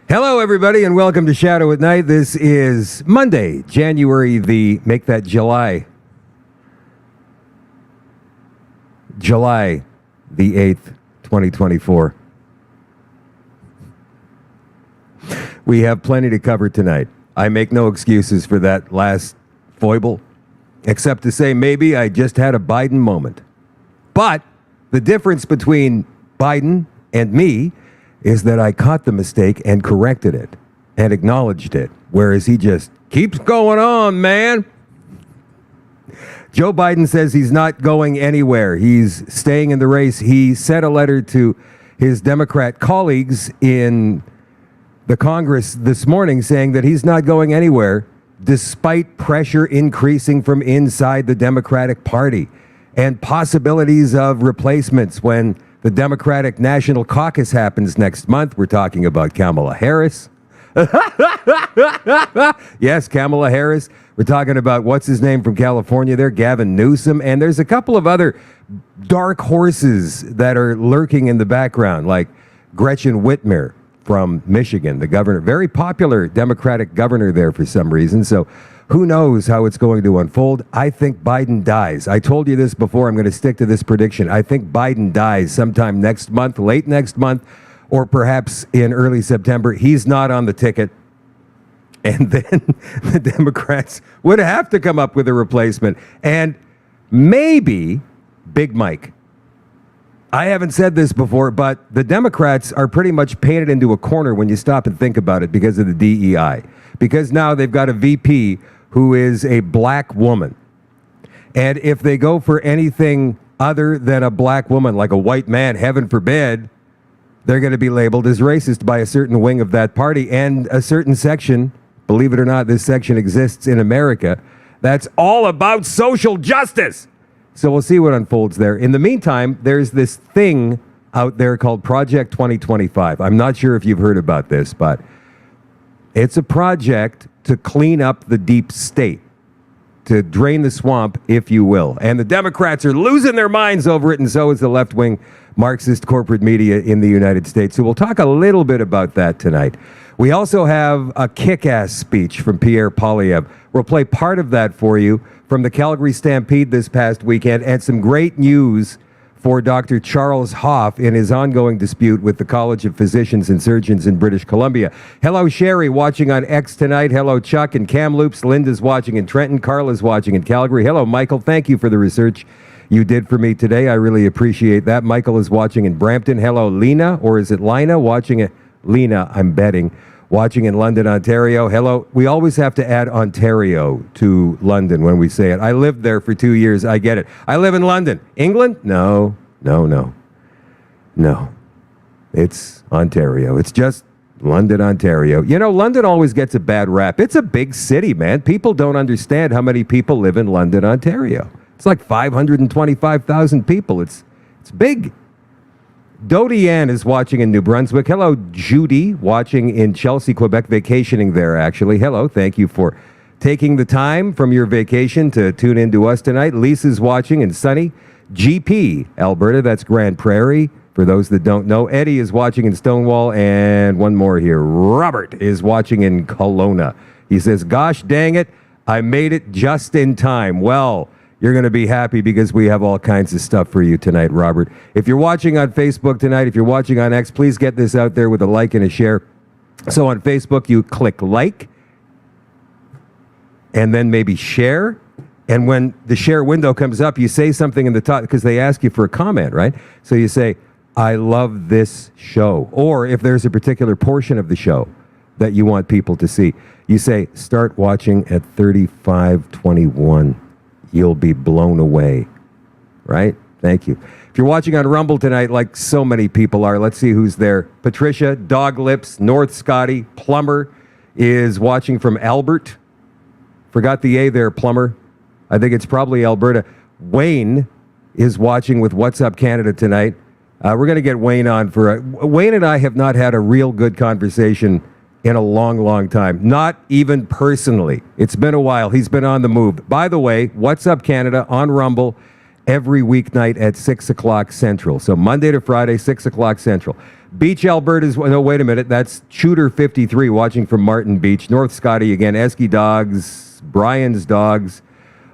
Hello, everybody, and welcome to Shadow at Night. This is Monday, January the 8th, 2024. We have plenty to cover tonight. I make no excuses for that last foible, except to say maybe I just had a Biden moment. But the difference between Biden and me is that I caught the mistake and corrected it and acknowledged it, whereas he just keeps going on, man. Joe Biden says he's not going anywhere. He's staying in the race. He sent a letter to his Democrat colleagues in the Congress this morning saying that he's not going anywhere despite pressure increasing from inside the Democratic Party and possibilities of replacements when the Democratic National Caucus happens next month. We're talking about Kamala Harris. Yes, Kamala Harris. We're talking about what's his name from California there, Gavin Newsom. And there's a couple of other dark horses that are lurking in the background, like Gretchen Whitmer from Michigan, the governor, very popular Democratic governor there for some reason. So who knows how it's going to unfold? I think Biden dies. I told you this before. I'm going to stick to this prediction. I think Biden dies sometime next month, late next month, or perhaps in early September. He's not on the ticket. And then the Democrats would have to come up with a replacement. And maybe Big Mike. I haven't said this before, but the Democrats are pretty much painted into a corner when you stop and think about it because of the DEI. Because now they've got a VP who is a black woman. And if they go for anything other than a black woman, like a white man, heaven forbid, they're going to be labeled as racist by a certain wing of that party and a certain section. Believe it or not, this section exists in America. That's all about social justice. So we'll see what unfolds there. In the meantime, there's this thing out there called Project 2025. I'm not sure if you've heard about this, but it's a project to clean up the deep state, to drain the swamp, if you will. And the Democrats are losing their minds over it, and so is the left-wing Marxist corporate media in the United States. So we'll talk a little bit about that tonight. We also have a kick-ass speech from Pierre Poilievre. We'll play part of that for you from the Calgary Stampede this past weekend, and some great news for Dr. Charles Hoffe in his ongoing dispute with the College of Physicians and Surgeons in British Columbia. Hello, Sherry, watching on X tonight. Hello, Chuck and Kamloops. Linda's watching in Trenton. Carla's watching in Calgary. Hello, Michael. Thank you for the research you did for me today. I really appreciate that. Michael is watching in Brampton. Hello, Lena, or is it Lina? Watching it. Lena, I'm betting. Watching in London, Ontario. Hello. We always have to add Ontario to London when we say it. I lived there for 2 years. I get it. I live in London. England? No. It's Ontario. It's just London, Ontario. You know, London always gets a bad rap. It's a big city, man. People don't understand how many people live in London, Ontario. It's like 525,000 people. It's big. Dodie Ann is watching in New Brunswick. Hello, Judy, watching in Chelsea, Quebec, vacationing there, actually. Hello, thank you for taking the time from your vacation to tune in to us tonight. Lisa's watching in sunny GP, Alberta. That's Grand Prairie, for those that don't know. Eddie is watching in Stonewall, and one more here. Robert is watching in Kelowna. He says, gosh dang it, I made it just in time. Well, you're going to be happy because we have all kinds of stuff for you tonight, Robert. If you're watching on Facebook tonight, if you're watching on X, please get this out there with a like and a share. So on Facebook, you click like and then maybe share. And when the share window comes up, you say something in the top because they ask you for a comment, right? So you say, I love this show. Or if there's a particular portion of the show that you want people to see, you say, start watching at 35:21. You'll be blown away, right? Thank you. If you're watching on Rumble tonight, like so many people are, let's see who's there. Patricia, Dog Lips, North Scotty, Plumber, is watching from Albert. Forgot the A there, plumber. I think it's probably Alberta. Wayne is watching with What's Up Canada tonight. We're going to get Wayne on for Wayne and I have not had a real good conversation in a long, long time. Not even personally. It's been a while. He's been on the move. By the way, What's Up Canada on Rumble every weeknight at 6 o'clock Central. So Monday to Friday, 6 o'clock Central. Beach, Alberta's, no, wait a minute. That's Shooter 53 watching from Martin Beach. North Scotty again. Esky Dogs, Brian's Dogs.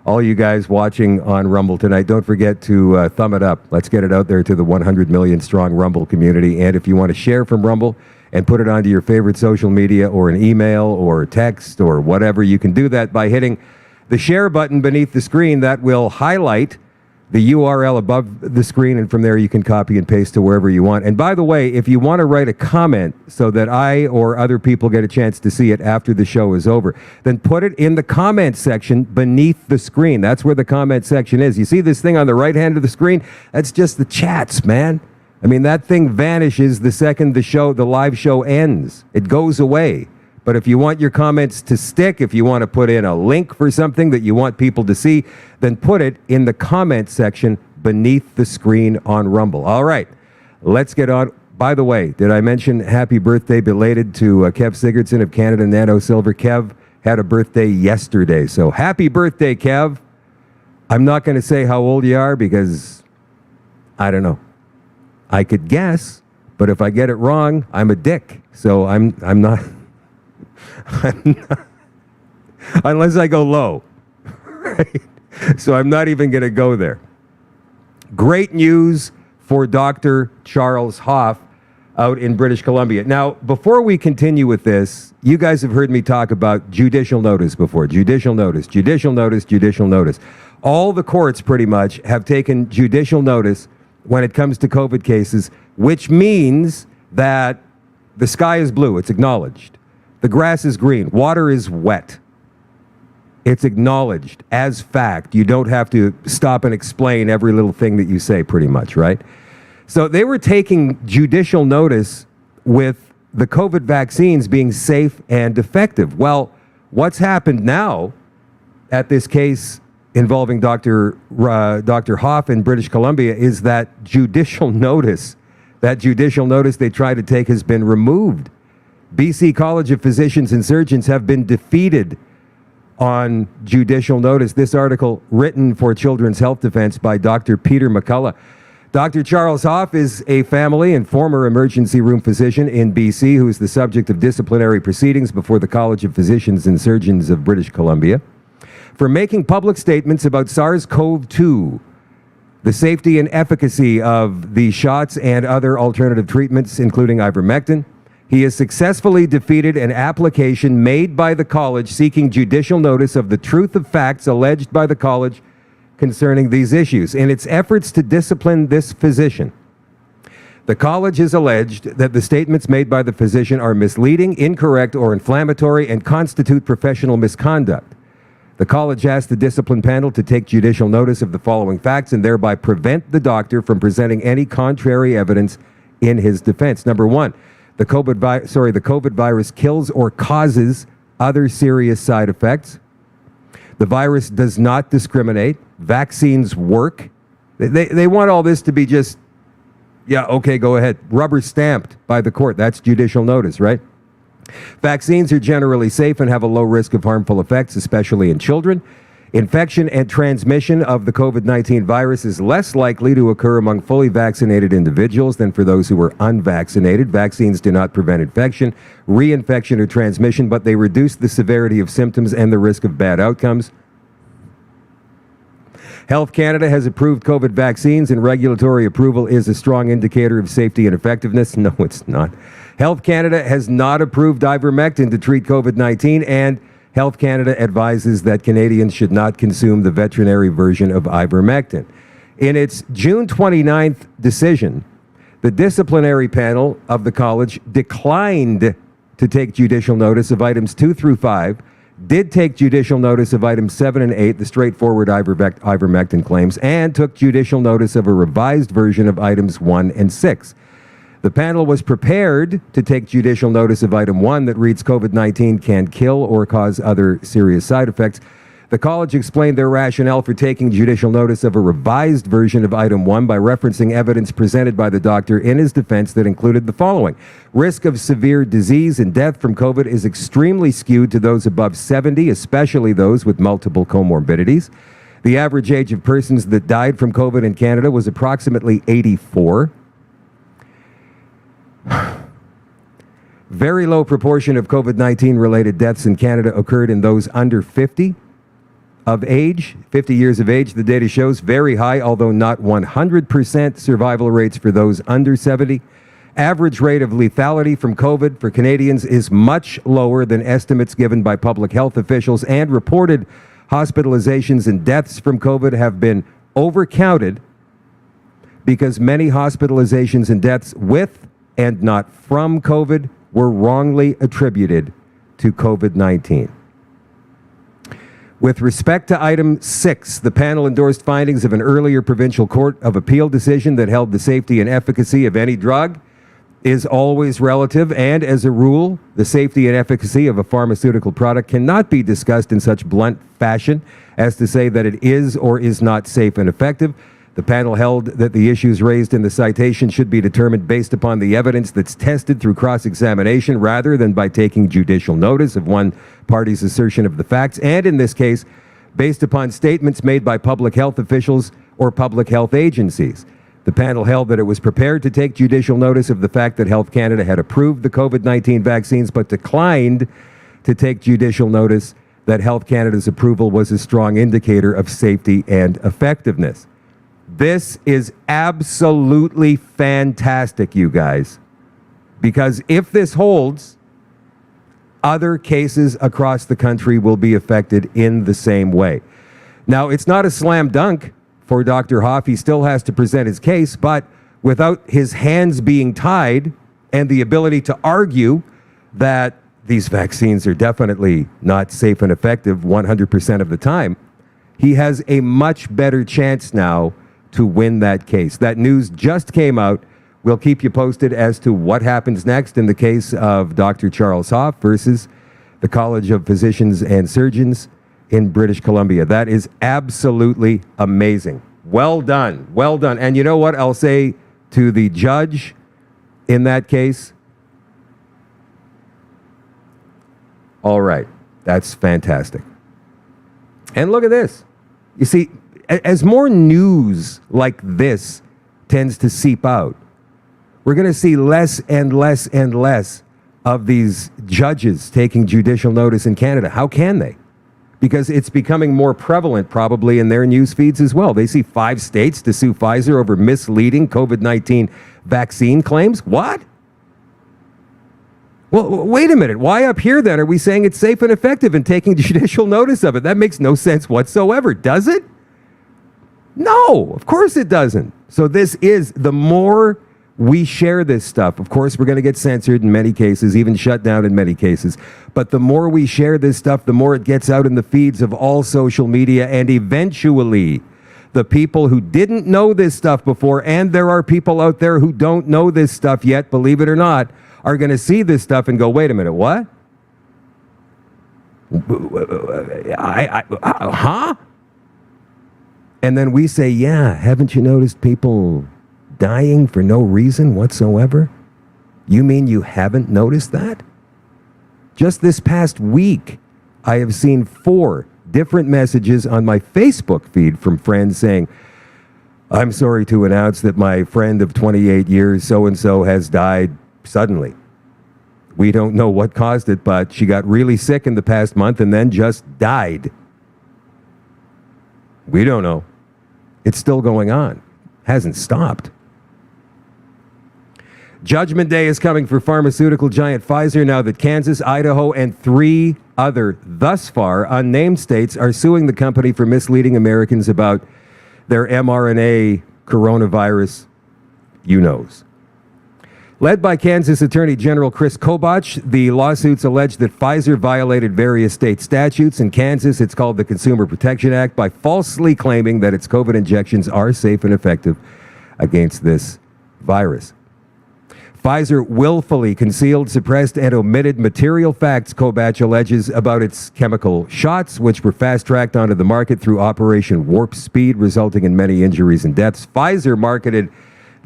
All you guys watching on Rumble tonight, don't forget to thumb it up. Let's get it out there to the 100 million strong Rumble community. And if you want to share from Rumble and put it onto your favorite social media or an email or text or whatever, you can do that by hitting the share button beneath the screen. That will highlight the URL above the screen, and from there you can copy and paste to wherever you want. And by the way, if you want to write a comment so that I or other people get a chance to see it after the show is over, then put it in the comment section beneath the screen. That's where the comment section is. You see this thing on the right hand of the screen? That's just the chats, man. I mean, that thing vanishes the second the live show ends. It goes away. But if you want your comments to stick, if you want to put in a link for something that you want people to see, then put it in the comment section beneath the screen on Rumble. All right, let's get on. By the way, did I mention happy birthday belated to Kev Sigurdsson of Canada Nano Silver? Kev had a birthday yesterday, so happy birthday, Kev. I'm not going to say how old you are because I don't know. I could guess, but if I get it wrong, I'm a dick. So I'm not... unless I go low, right? So I'm not even going to go there. Great news for Dr. Charles Hoffe out in British Columbia. Now, before we continue with this, you guys have heard me talk about judicial notice before. Judicial notice, judicial notice, judicial notice. All the courts pretty much have taken judicial notice when it comes to COVID cases, which means that the sky is blue. It's acknowledged. The grass is green. Water is wet. It's acknowledged as fact. You don't have to stop and explain every little thing that you say, pretty much, right? So they were taking judicial notice with the COVID vaccines being safe and effective. Well, what's happened now at this case involving Dr. Hoffe in British Columbia is that judicial notice they tried to take has been removed. BC College of Physicians and Surgeons have been defeated on judicial notice. This article written for Children's Health Defense by Dr. Peter McCullough. Dr. Charles Hoffe is a family and former emergency room physician in BC who is the subject of disciplinary proceedings before the College of Physicians and Surgeons of British Columbia for making public statements about SARS-CoV-2, the safety and efficacy of the shots and other alternative treatments, including ivermectin. He has successfully defeated an application made by the college seeking judicial notice of the truth of facts alleged by the college concerning these issues. In its efforts to discipline this physician, the college has alleged that the statements made by the physician are misleading, incorrect, or inflammatory and constitute professional misconduct. The college asked the discipline panel to take judicial notice of the following facts and thereby prevent the doctor from presenting any contrary evidence in his defense. Number one, the COVID virus kills or causes other serious side effects. The virus does not discriminate. Vaccines work. They want all this to be just, yeah, okay, go ahead. Rubber stamped by the court. That's judicial notice, right? Vaccines are generally safe and have a low risk of harmful effects, especially in children. Infection and transmission of the COVID-19 virus is less likely to occur among fully vaccinated individuals than for those who are unvaccinated. Vaccines do not prevent infection, reinfection, or transmission, but they reduce the severity of symptoms and the risk of bad outcomes. Health Canada has approved COVID vaccines, and regulatory approval is a strong indicator of safety and effectiveness. No, it's not. Health Canada has not approved ivermectin to treat COVID-19, and Health Canada advises that Canadians should not consume the veterinary version of ivermectin. In its June 29th decision, the disciplinary panel of the college declined to take judicial notice of items 2 through 5, did take judicial notice of items 7 and 8, the straightforward ivermectin claims, and took judicial notice of a revised version of items 1 and 6. The panel was prepared to take judicial notice of item 1 that reads COVID-19 can kill or cause other serious side effects. The college explained their rationale for taking judicial notice of a revised version of item 1 by referencing evidence presented by the doctor in his defense that included the following. Risk of severe disease and death from COVID is extremely skewed to those above 70, especially those with multiple comorbidities. The average age of persons that died from COVID in Canada was approximately 84. Very low proportion of COVID-19 related deaths in Canada occurred in those under 50 of age, 50 years of age. The data shows very high, although not 100% survival rates for those under 70. Average rate of lethality from COVID for Canadians is much lower than estimates given by public health officials, and reported hospitalizations and deaths from COVID have been overcounted because many hospitalizations and deaths with and not from COVID were wrongly attributed to COVID-19. With respect to item 6, the panel endorsed findings of an earlier provincial court of appeal decision that held the safety and efficacy of any drug is always relative, and as a rule, the safety and efficacy of a pharmaceutical product cannot be discussed in such blunt fashion as to say that it is or is not safe and effective. The panel held that the issues raised in the citation should be determined based upon the evidence that's tested through cross-examination rather than by taking judicial notice of one party's assertion of the facts, and in this case, based upon statements made by public health officials or public health agencies. The panel held that it was prepared to take judicial notice of the fact that Health Canada had approved the COVID-19 vaccines, but declined to take judicial notice that Health Canada's approval was a strong indicator of safety and effectiveness. This is absolutely fantastic, you guys, because if this holds, other cases across the country will be affected in the same way. Now, it's not a slam dunk for Dr. Hoffe. He still has to present his case, but without his hands being tied and the ability to argue that these vaccines are definitely not safe and effective 100% of the time, he has a much better chance now to win that case. That news just came out. We'll keep you posted as to what happens next in the case of Dr. Charles Hoffe versus the College of Physicians and Surgeons in British Columbia. That is absolutely amazing. Well done. Well done. And you know what I'll say to the judge in that case? All right. That's fantastic. And look at this. You see, as more news like this tends to seep out, we're going to see less and less and less of these judges taking judicial notice in Canada. How can they? Because it's becoming more prevalent probably in their news feeds as well. They see 5 states to sue Pfizer over misleading COVID-19 vaccine claims. What? Well, wait a minute. Why up here then are we saying it's safe and effective and taking judicial notice of it? That makes no sense whatsoever, does it? No, of course it doesn't. So this is, the more we share this stuff, of course we're going to get censored in many cases, even shut down in many cases, but the more we share this stuff, the more it gets out in the feeds of all social media, and eventually the people who didn't know this stuff before, and there are people out there who don't know this stuff yet, believe it or not, are going to see this stuff and go, wait a minute, what? Huh? And then we say, yeah, haven't you noticed people dying for no reason whatsoever? You mean you haven't noticed that? Just this past week, I have seen 4 different messages on my Facebook feed from friends saying, I'm sorry to announce that my friend of 28 years, so-and-so, has died suddenly. We don't know what caused it, but she got really sick in the past month and then just died. We don't know. It's still going on. Hasn't stopped. Judgment Day is coming for pharmaceutical giant Pfizer now that Kansas, Idaho, and 3 other, thus far, unnamed states are suing the company for misleading Americans about their mRNA coronavirus you-knows. Led by Kansas Attorney General Chris Kobach, the lawsuits allege that Pfizer violated various state statutes. In Kansas, it's called the Consumer Protection Act, by falsely claiming that its COVID injections are safe and effective against this virus. Pfizer willfully concealed, suppressed, and omitted material facts, Kobach alleges, about its chemical shots, which were fast-tracked onto the market through Operation Warp Speed, resulting in many injuries and deaths. Pfizer marketed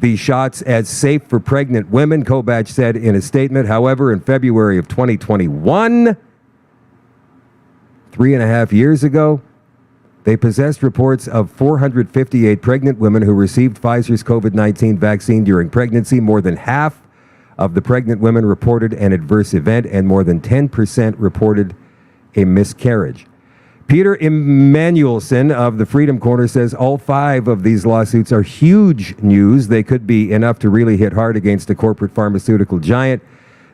these shots as safe for pregnant women, Kobach said in a statement. However, in February of 2021, 3.5 years ago, they possessed reports of 458 pregnant women who received Pfizer's COVID-19 vaccine during pregnancy. More than half of the pregnant women reported an adverse event, and more than 10% reported a miscarriage. Peter Emmanuelson of the Freedom Corner says all 5 of these lawsuits are huge news. They could be enough to really hit hard against a corporate pharmaceutical giant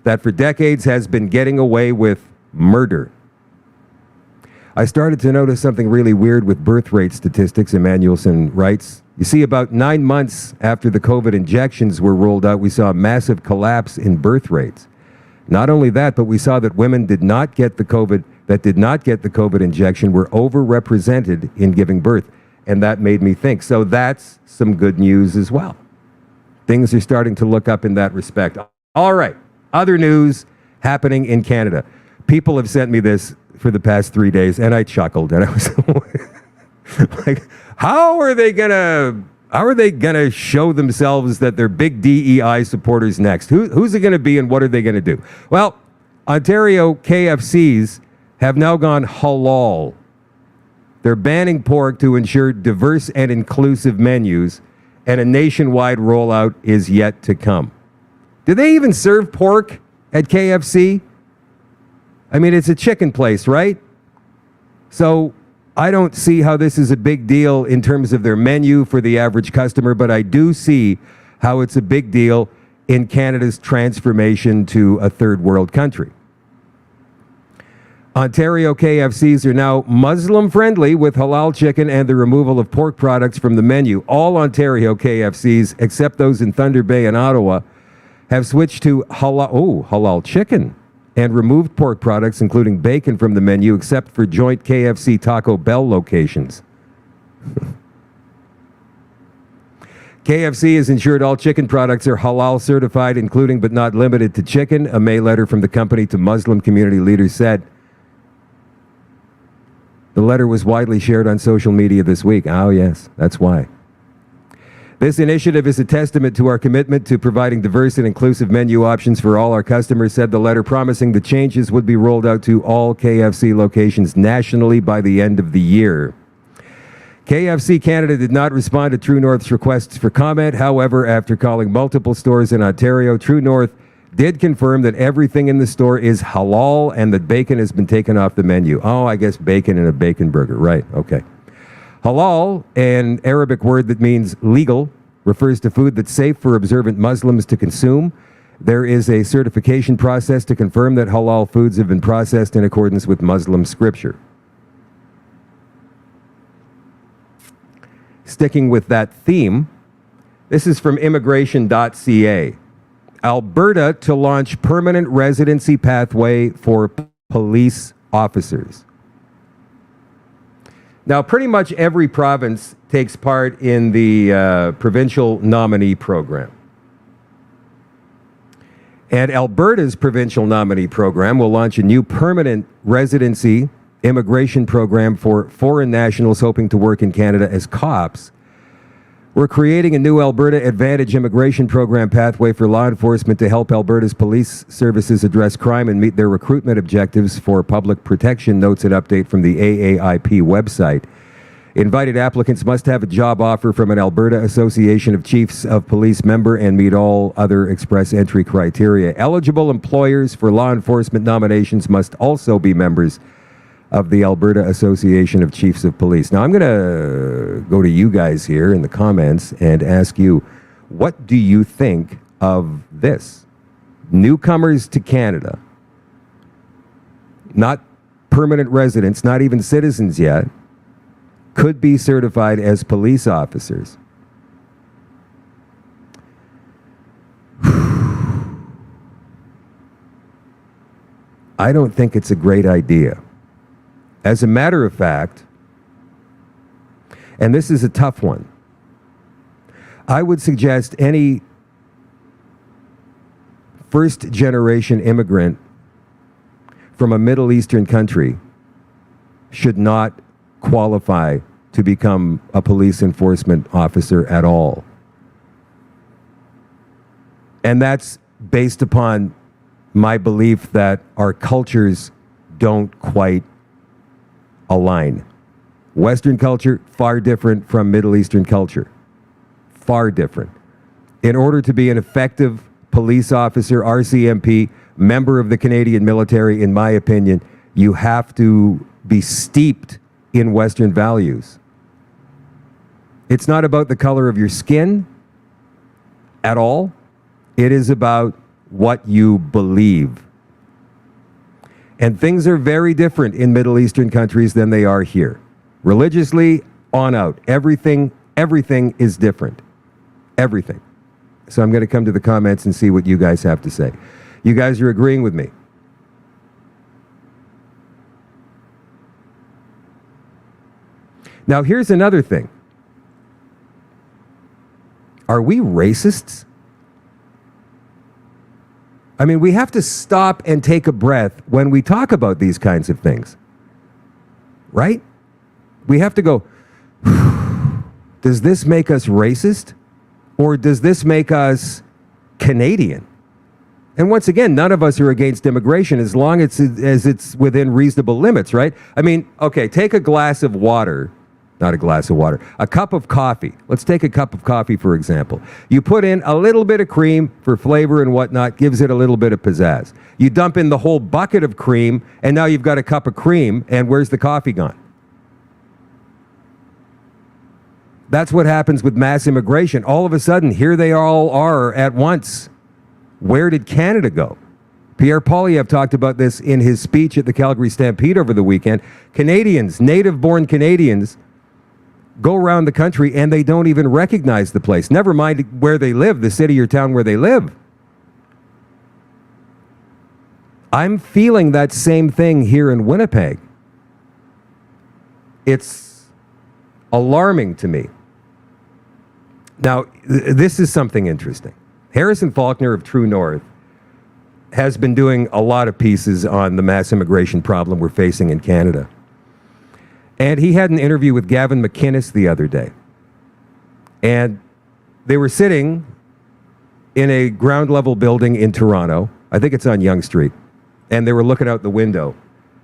that for decades has been getting away with murder. I started to notice something really weird with birth rate statistics, Emmanuelson writes. You see, about 9 months after the COVID injections were rolled out, we saw a massive collapse in birth rates. Not only that, but we saw that women that did not get the COVID injection were overrepresented in giving birth. And that made me think. So that's some good news as well. Things are starting to look up in that respect. All right. Other news happening in Canada. People have sent me this for the past 3 days, and I chuckled, and I was like, how are they gonna show themselves that they're big DEI supporters next? Who's it gonna be, and what are they gonna do? Well, Ontario KFCs have now gone halal. They're banning pork to ensure diverse and inclusive menus, and a nationwide rollout is yet to come. Do they even serve pork at KFC? I mean, it's a chicken place, right? So I don't see how this is a big deal in terms of their menu for the average customer, but I do see how it's a big deal in Canada's transformation to a third world country. Ontario KFCs are now Muslim friendly with halal chicken and the removal of pork products from the menu. All Ontario KFCs, except those in Thunder Bay and Ottawa, have switched to halal chicken and removed pork products, including bacon, from the menu, except for joint KFC Taco Bell locations. KFC has ensured all chicken products are halal certified, including but not limited to chicken. A May letter from the company to Muslim community leaders said. The letter was widely shared on social media this week. Oh, yes, that's why. This initiative is a testament to our commitment to providing diverse and inclusive menu options for all our customers, said the letter, promising the changes would be rolled out to all KFC locations nationally by the end of the year. KFC Canada did not respond to True North's requests for comment. However, after calling multiple stores in Ontario, True North did confirm that everything in the store is halal and that bacon has been taken off the menu. Oh, I guess bacon in a bacon burger. Right, okay. Halal, an Arabic word that means legal, refers to food that's safe for observant Muslims to consume. There is a certification process to confirm that halal foods have been processed in accordance with Muslim scripture. Sticking with that theme, this is from immigration.ca. Alberta to launch permanent residency pathway for police officers. Now, pretty much every province takes part in the provincial nominee program. And Alberta's provincial nominee program will launch a new permanent residency immigration program for foreign nationals hoping to work in Canada as cops. We're creating a new Alberta Advantage immigration program pathway for law enforcement to help Alberta's police services address crime and meet their recruitment objectives for public protection, notes an update from the AAIP website. Invited applicants must have a job offer from an Alberta Association of Chiefs of Police member and meet all other express entry criteria. Eligible employers for law enforcement nominations must also be members of the Alberta Association of Chiefs of Police. Now, I'm going to go to you guys here in the comments and ask you, what do you think of this? Newcomers to Canada, not permanent residents, not even citizens yet, could be certified as police officers. I don't think it's a great idea. As a matter of fact, and this is a tough one, I would suggest any first-generation immigrant from a Middle Eastern country should not qualify to become a police enforcement officer at all. And that's based upon my belief that our cultures don't quite align. Western culture, far different from Middle Eastern culture. Far different. In order to be an effective police officer, RCMP, member of the Canadian military, in my opinion, you have to be steeped in Western values. It's not about the color of your skin at all. It is about what you believe. And things are very different in Middle Eastern countries than they are here. Religiously, on out. Everything is different. Everything. So I'm going to come to the comments and see what you guys have to say. You guys are agreeing with me. Now, here's another thing. Are we racists? I mean, we have to stop and take a breath when we talk about these kinds of things. Right? We have to go, does this make us racist? Or does this make us Canadian? And once again, none of us are against immigration as long as it's within reasonable limits, right? I mean, okay, take a glass of water. Not a glass of water, a cup of coffee. Let's take a cup of coffee, for example. You put in a little bit of cream for flavor and whatnot, gives it a little bit of pizzazz. You dump in the whole bucket of cream, and now you've got a cup of cream, and where's the coffee gone? That's what happens with mass immigration. All of a sudden, here they all are at once. Where did Canada go? Pierre Poilievre talked about this in his speech at the Calgary Stampede over the weekend. Canadians, native-born Canadians, go around the country and they don't even recognize the place. Never mind where they live, the city or town where they live. I'm feeling that same thing here in Winnipeg. It's alarming to me. Now, this is something interesting. Harrison Faulkner of True North has been doing a lot of pieces on the mass immigration problem we're facing in Canada. And he had an interview with Gavin McKinnis the other day. And they were sitting in a ground level building in Toronto. I think it's on Yonge Street. And they were looking out the window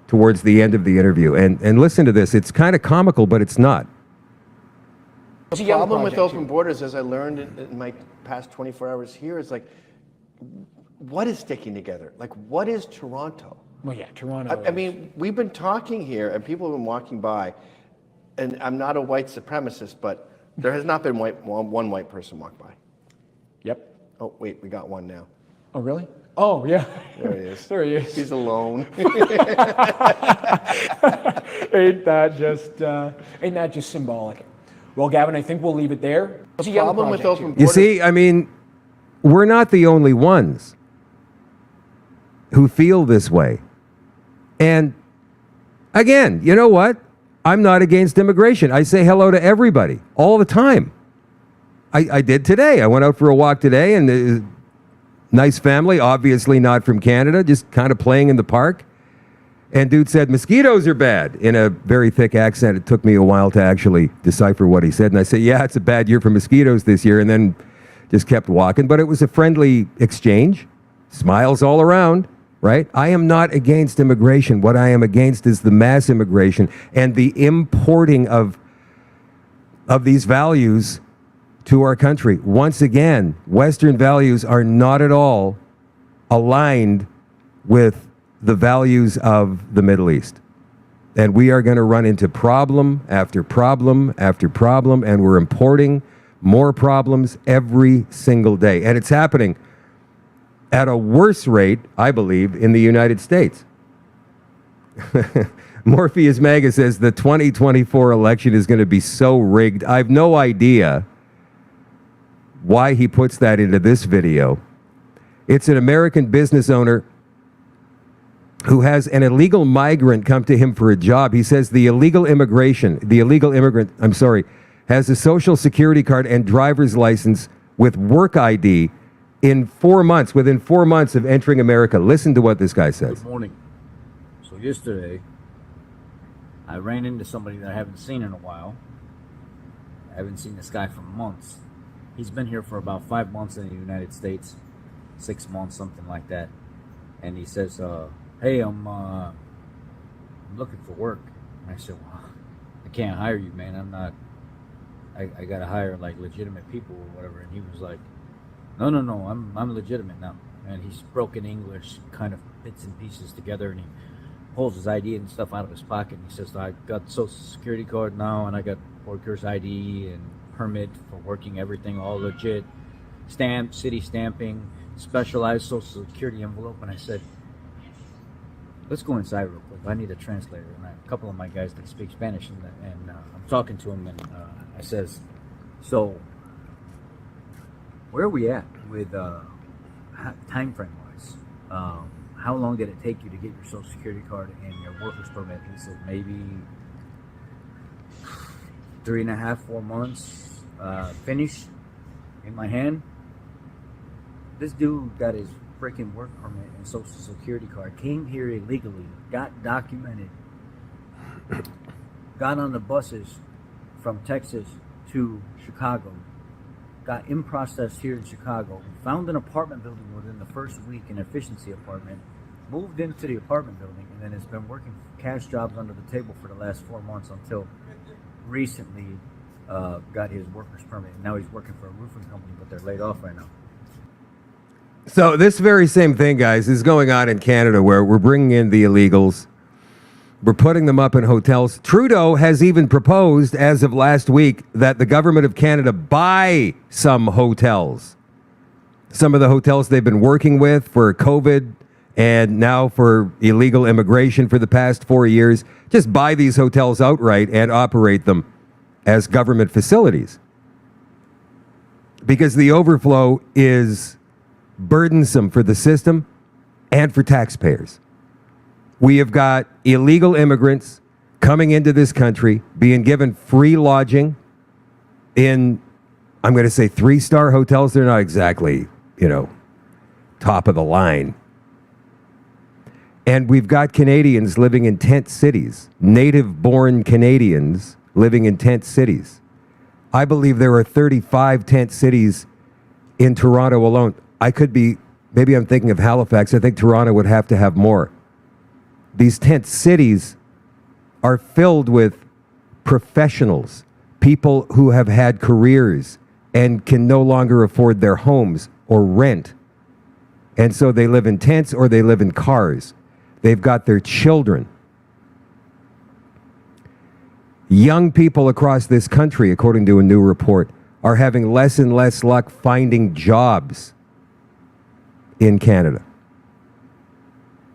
towards the end of the interview. And listen to this. It's kind of comical, but it's not. The problem with open borders, as I learned in my past 24 hours here, is like, what is sticking together? Like, what is Toronto? Well, yeah, Toronto. I mean, we've been talking here, and people have been walking by, and I'm not a white supremacist, but there has not been one white person walk by. Yep. Oh, wait, we got one now. Oh, really? Oh, yeah. There he is. There he is. He's alone. Ain't that just symbolic? Well, Gavin, I think we'll leave it there. The problem with open borders. You see, I mean, we're not the only ones who feel this way. And again, you know what? I'm not against immigration. I say hello to everybody all the time. I did today. I went out for a walk today, and nice family, obviously not from Canada, just kind of playing in the park. And dude said, mosquitoes are bad, in a very thick accent. It took me a while to actually decipher what he said. And I said, yeah, it's a bad year for mosquitoes this year. And then just kept walking. But it was a friendly exchange. Smiles all around, right? I am not against immigration. What I am against is the mass immigration and the importing of these values to our country. Once again, Western values are not at all aligned with the values of the Middle East. And we are going to run into problem after problem after problem, and we're importing more problems every single day. And it's happening at a worse rate, I believe, in the United States. Morpheus Maga says the 2024 election is going to be so rigged. I have no idea why he puts that into this video. It's an American business owner who has an illegal migrant come to him for a job. He says the illegal immigrant, has a social security card and driver's license with work ID in 4 months, within 4 months of entering America. Listen to what this guy says. Good morning. So yesterday, I ran into somebody that I haven't seen in a while. I haven't seen this guy for months. He's been here for about 5 months in the United States, 6 months, something like that. And he says, "Hey, I'm looking for work." And I said, "Well, I can't hire you, man. I'm not. I gotta hire like legitimate people or whatever." And he was like, "No, I'm legitimate now." And he's broken English, kind of bits and pieces together, and he pulls his ID and stuff out of his pocket. And he says, "I got Social Security card now, and I got worker's ID and permit for working, everything all legit, stamp, city stamping, specialized Social Security envelope." And I said, "Let's go inside real quick. I need a translator." And a couple of my guys that speak Spanish, and I'm talking to him, and I says, "So, where are we at with time frame wise? How long did it take you to get your Social Security card and your worker's permit?" He said, "Maybe 3.5, 4 months. Finished in my hand." This dude got his freaking work permit and Social Security card, came here illegally, got documented, got on the buses from Texas to Chicago, got in process here in Chicago, found an apartment building within the first week, an efficiency apartment, moved into the apartment building, and then has been working cash jobs under the table for the last 4 months until recently got his worker's permit. Now he's working for a roofing company, but they're laid off right now. So this very same thing, guys, is going on in Canada, where we're bringing in the illegals. We're putting them up in hotels. Trudeau has even proposed, as of last week, that the government of Canada buy some hotels. Some of the hotels they've been working with for COVID and now for illegal immigration for the past 4 years. Just buy these hotels outright and operate them as government facilities. Because the overflow is burdensome for the system and for taxpayers. We have got illegal immigrants coming into this country, being given free lodging in, I'm going to say 3-star hotels. They're not exactly, top of the line. And we've got Canadians living in tent cities, native-born Canadians living in tent cities. I believe there are 35 tent cities in Toronto alone. Maybe I'm thinking of Halifax. I think Toronto would have to have more. These tent cities are filled with professionals, people who have had careers and can no longer afford their homes or rent. And so they live in tents or they live in cars. They've got their children. Young people across this country, according to a new report, are having less and less luck finding jobs in Canada.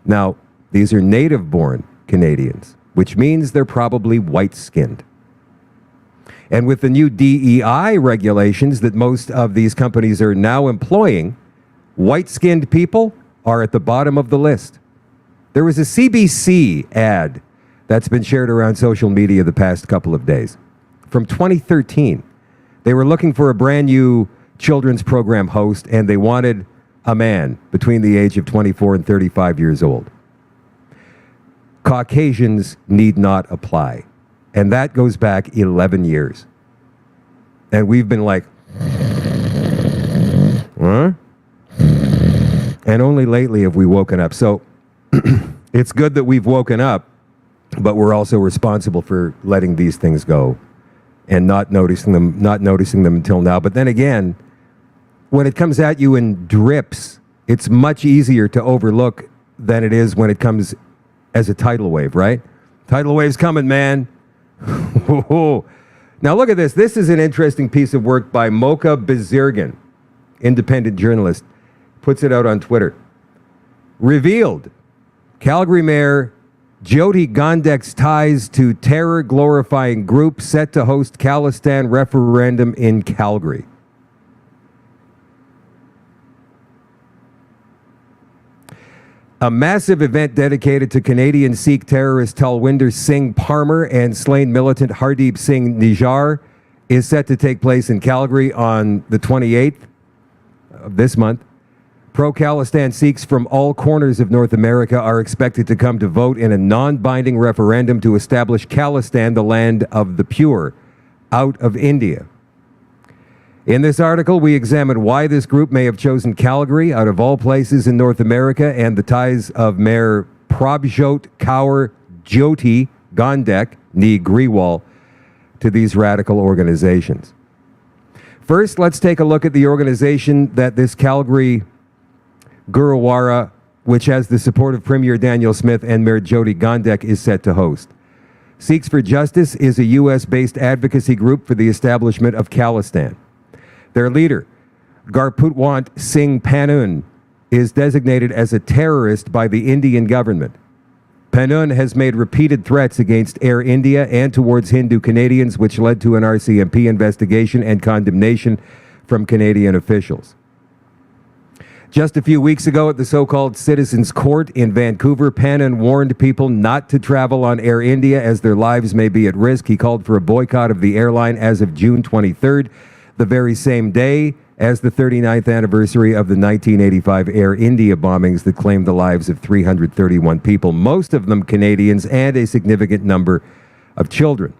Now, these are native-born Canadians, which means they're probably white-skinned. And with the new DEI regulations that most of these companies are now employing, white-skinned people are at the bottom of the list. There was a CBC ad that's been shared around social media the past couple of days from 2013. They were looking for a brand new children's program host, and they wanted a man between the age of 24 and 35 years old. Caucasians need not apply. And that goes back 11 years. And we've been like, huh? And only lately have we woken up. So it's good that we've woken up, but we're also responsible for letting these things go and not noticing them until now. But then again, when it comes at you in drips, it's much easier to overlook than it is when it comes as a tidal wave, right? Tidal wave's coming, man. Now look at this. This is an interesting piece of work by Mocha Bezirgan, independent journalist. Puts it out on Twitter. Revealed, Calgary Mayor Jyoti Gondek's ties to terror-glorifying group set to host Khalistan referendum in Calgary. A massive event dedicated to Canadian Sikh terrorist Talwinder Singh Parmar and slain militant Hardeep Singh Nijjar is set to take place in Calgary on the 28th of this month. Pro-Khalistan Sikhs from all corners of North America are expected to come to vote in a non-binding referendum to establish Khalistan, the land of the pure, out of India. In this article, we examine why this group may have chosen Calgary out of all places in North America and the ties of Mayor Prabjot Kaur Jyoti Gondek Ni Grewal to these radical organizations. First, let's take a look at the organization that this Calgary Gurudwara, which has the support of Premier Daniel Smith and Mayor Jyoti Gondek, is set to host. Sikhs for Justice is a U.S.-based advocacy group for the establishment of Khalistan. Their leader, Gurpratwant Singh Panun, is designated as a terrorist by the Indian government. Panun has made repeated threats against Air India and towards Hindu Canadians, which led to an RCMP investigation and condemnation from Canadian officials. Just a few weeks ago at the so-called Citizens Court in Vancouver, Panun warned people not to travel on Air India as their lives may be at risk. He called for a boycott of the airline as of June 23rd, the very same day as the 39th anniversary of the 1985 Air India bombings that claimed the lives of 331 people, most of them Canadians and a significant number of children.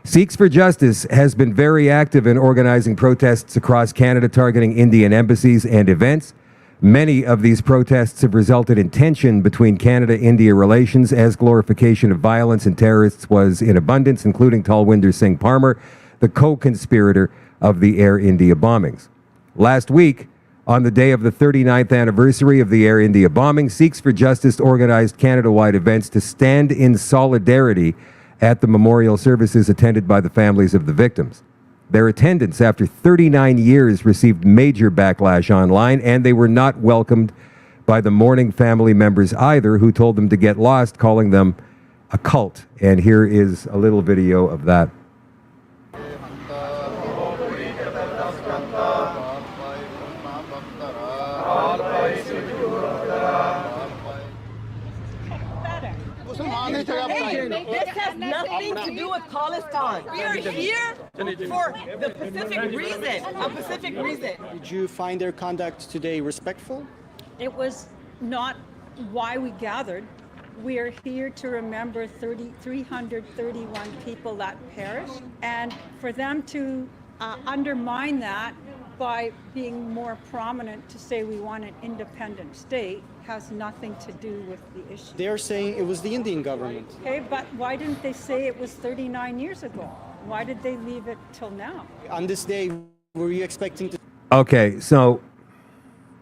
Sikhs for Justice has been very active in organizing protests across Canada targeting Indian embassies and events. Many of these protests have resulted in tension between Canada-India relations as glorification of violence and terrorists was in abundance, including Talwinder Singh Parmar, the co-conspirator of the Air India bombings. Last week, on the day of the 39th anniversary of the Air India bombing, Sikhs for Justice organized Canada-wide events to stand in solidarity at the memorial services attended by the families of the victims. Their attendance after 39 years received major backlash online, and they were not welcomed by the mourning family members either, who told them to get lost, calling them a cult. And here is a little video of that. This has nothing to do with Khalistan. We are here for the specific reason, a specific reason. Did you find their conduct today respectful? It was not why we gathered. We are here to remember 331 people that perished, and for them to undermine that by being more prominent to say we want an independent state has nothing to do with the issue. They're saying it was the Indian government. Okay, but why didn't they say it was 39 years ago? Why did they leave it till now? On this day, were you expecting to... Okay, so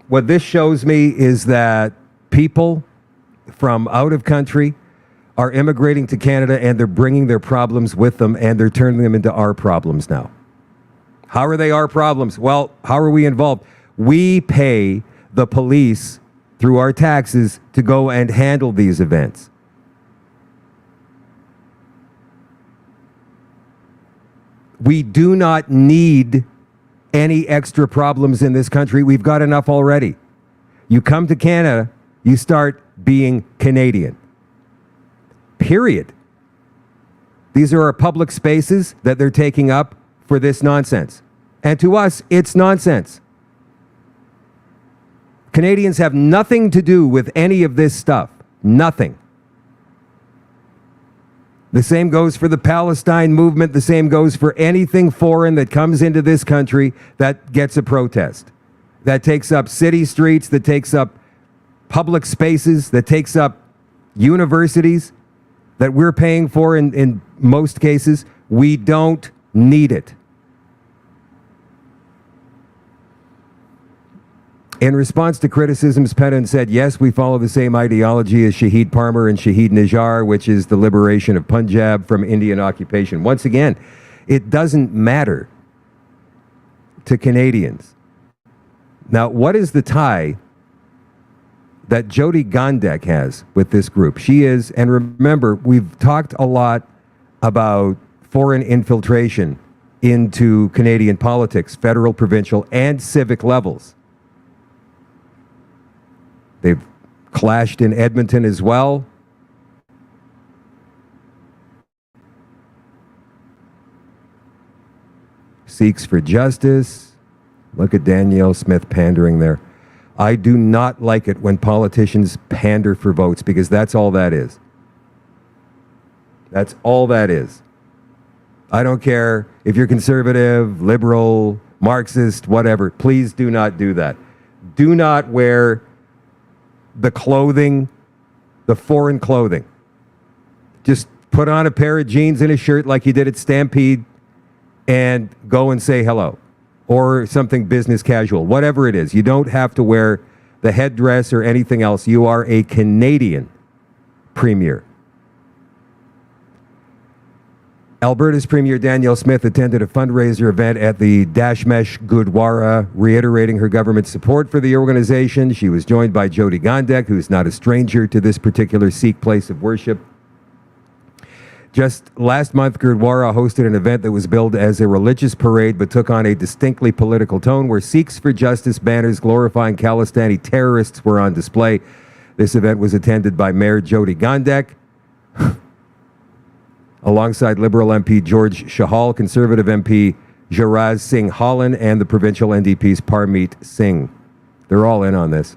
what this shows me is that people from out of country are immigrating to Canada and they're bringing their problems with them and they're turning them into our problems now. How are they our problems? Well, how are we involved? We pay the police through our taxes to go and handle these events. We do not need any extra problems in this country. We've got enough already. You come to Canada, you start being Canadian. Period. These are our public spaces that they're taking up for this nonsense. And to us, it's nonsense. Canadians have nothing to do with any of this stuff. Nothing. The same goes for the Palestine movement. The same goes for anything foreign that comes into this country that gets a protest, that takes up city streets, that takes up public spaces, that takes up universities that we're paying for in most cases. We don't need it. In response to criticisms, Panun said, yes, we follow the same ideology as Shahid Parmar and Shahid Nijar, which is the liberation of Punjab from Indian occupation. Once again, it doesn't matter to Canadians. Now, what is the tie that Jyoti Gondek has with this group? She is, and remember, we've talked a lot about foreign infiltration into Canadian politics, federal, provincial, and civic levels. They've clashed in Edmonton as well. Sikhs for Justice, Look at Danielle Smith pandering there. I do not like it when politicians pander for votes because that's all that is. That's all that is. I don't care if you're conservative, liberal, Marxist, whatever. Please do not do that. Do not wear the clothing, the foreign clothing. Just put on a pair of jeans and a shirt like you did at Stampede and go and say hello. Or something business casual, whatever it is. You don't have to wear the headdress or anything else. You are a Canadian premier. Alberta's Premier Danielle Smith attended a fundraiser event at the Dashmesh Gurdwara, reiterating her government's support for the organization. She was joined by Jyoti Gandek, who's not a stranger to this particular Sikh place of worship. Just last month, Gurdwara hosted an event that was billed as a religious parade but took on a distinctly political tone where Sikhs for Justice banners glorifying Khalistani terrorists were on display. This event was attended by Mayor Jyoti Gandek, alongside Liberal MP George Shahal, Conservative MP Jaraz Singh Holland, and the provincial NDP's Parmeet Singh. They're all in on this.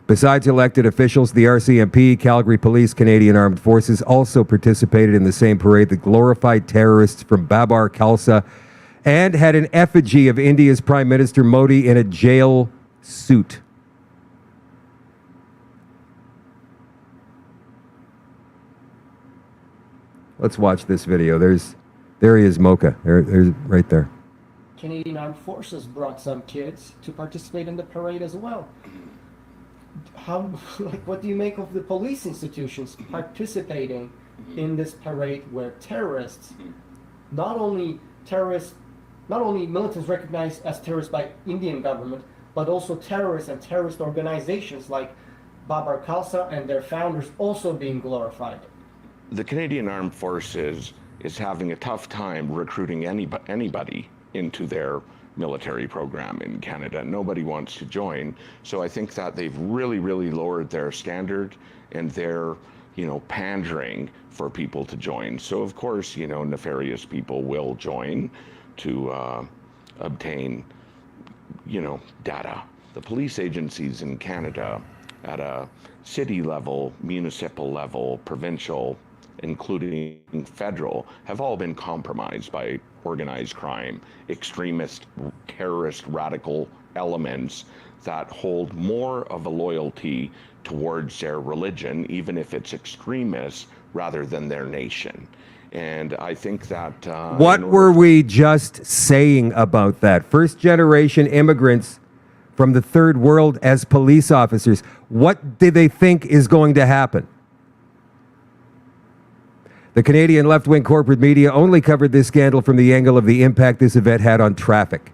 Besides elected officials, the RCMP, Calgary Police, Canadian Armed Forces also participated in the same parade that glorified terrorists from Babar Khalsa and had an effigy of India's Prime Minister Modi in a jail suit. Let's watch this video. There he is, Mocha. There's right there. Canadian Armed Forces brought some kids to participate in the parade as well. What do you make of the police institutions participating in this parade where terrorists, not only militants recognized as terrorists by Indian government, but also terrorists and terrorist organizations like Babar Khalsa and their founders also being glorified? The Canadian Armed Forces is having a tough time recruiting anybody into their military program in Canada. Nobody wants to join. So I think that they've really, really lowered their standard and their, pandering for people to join. So of course, nefarious people will join to obtain, data. The police agencies in Canada at a city level, municipal level, provincial, including federal, have all been compromised by organized crime, extremist, terrorist, radical elements that hold more of a loyalty towards their religion, even if it's extremist, rather than their nation. And I think that... what were we just saying about that? First-generation immigrants from the third world as police officers. What did they think is going to happen? The Canadian left-wing corporate media only covered this scandal from the angle of the impact this event had on traffic.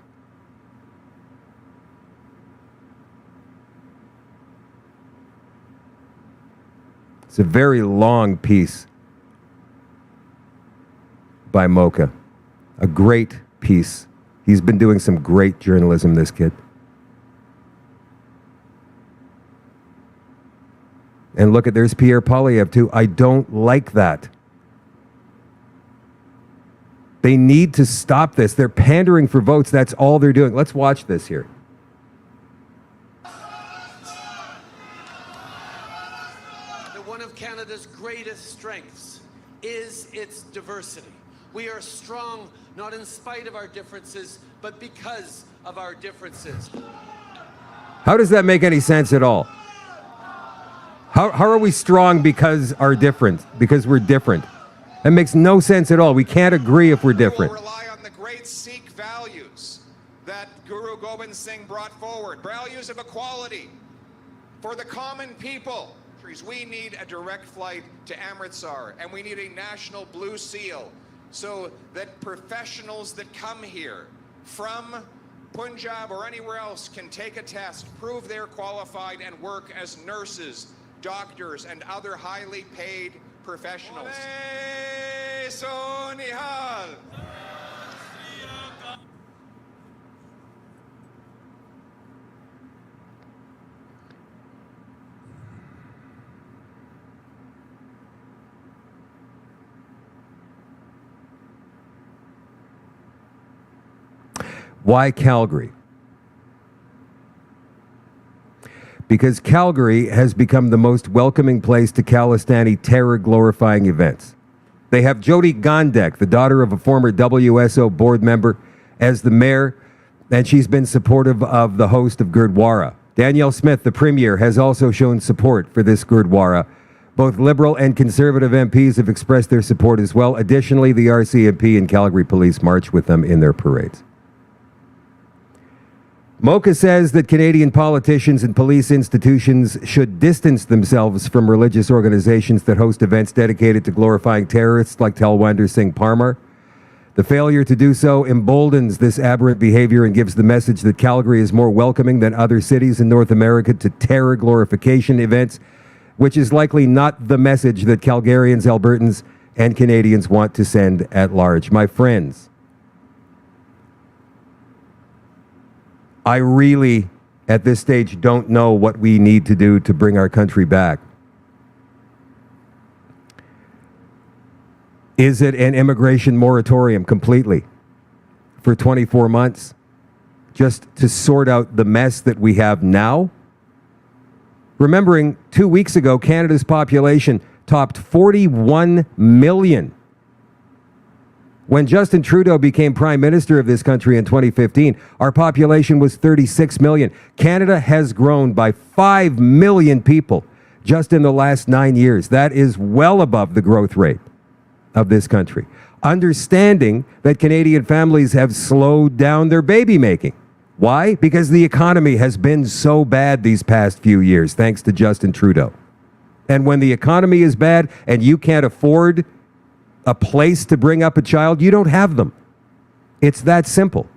It's a very long piece by Mocha. A great piece. He's been doing some great journalism, this kid. And look at, there's Pierre Poilievre too. I don't like that. They need to stop this. They're pandering for votes. That's all they're doing. Let's watch this here. One of Canada's greatest strengths is its diversity. We are strong, not in spite of our differences, but because of our differences. How does that make any sense at all? How are we strong because we're different? That makes no sense at all. We can't agree if we're different. We will rely on the great Sikh values that Guru Gobind Singh brought forward. Values of equality for the common people. We need a direct flight to Amritsar, and we need a national blue seal so that professionals that come here from Punjab or anywhere else can take a test, prove they're qualified, and work as nurses, doctors, and other highly paid professionals. Why Calgary? Because Calgary has become the most welcoming place to Khalistani terror-glorifying events. They have Jyoti Gondek, the daughter of a former WSO board member, as the mayor, and she's been supportive of the host of Gurdwara. Danielle Smith, the premier, has also shown support for this Gurdwara. Both Liberal and Conservative MPs have expressed their support as well. Additionally, the RCMP and Calgary Police march with them in their parades. Mocha says that Canadian politicians and police institutions should distance themselves from religious organizations that host events dedicated to glorifying terrorists like Talwinder Singh Parmar. The failure to do so emboldens this aberrant behavior and gives the message that Calgary is more welcoming than other cities in North America to terror glorification events, which is likely not the message that Calgarians, Albertans, and Canadians want to send at large. My friends, I really, at this stage, don't know what we need to do to bring our country back. Is it an immigration moratorium completely for 24 months just to sort out the mess that we have now? Remembering 2 weeks ago, Canada's population topped 41 million. When Justin Trudeau became Prime Minister of this country in 2015, our population was 36 million. Canada has grown by 5 million people just in the last 9 years. That is well above the growth rate of this country. Understanding that Canadian families have slowed down their baby making. Why? Because the economy has been so bad these past few years, thanks to Justin Trudeau. And when the economy is bad and you can't afford a place to bring up a child, you don't have them. It's that simple.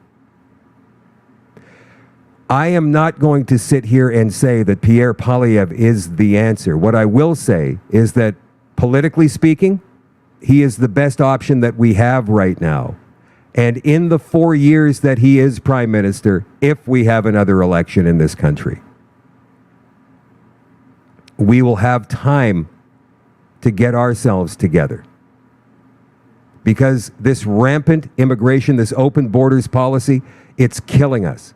I am not going to sit here and say that Pierre Poilievre is the answer. What I will say is that, politically speaking, he is the best option that we have right now. And in the 4 years that he is Prime Minister, if we have another election in this country, we will have time to get ourselves together. Because this rampant immigration, this open borders policy, it's killing us.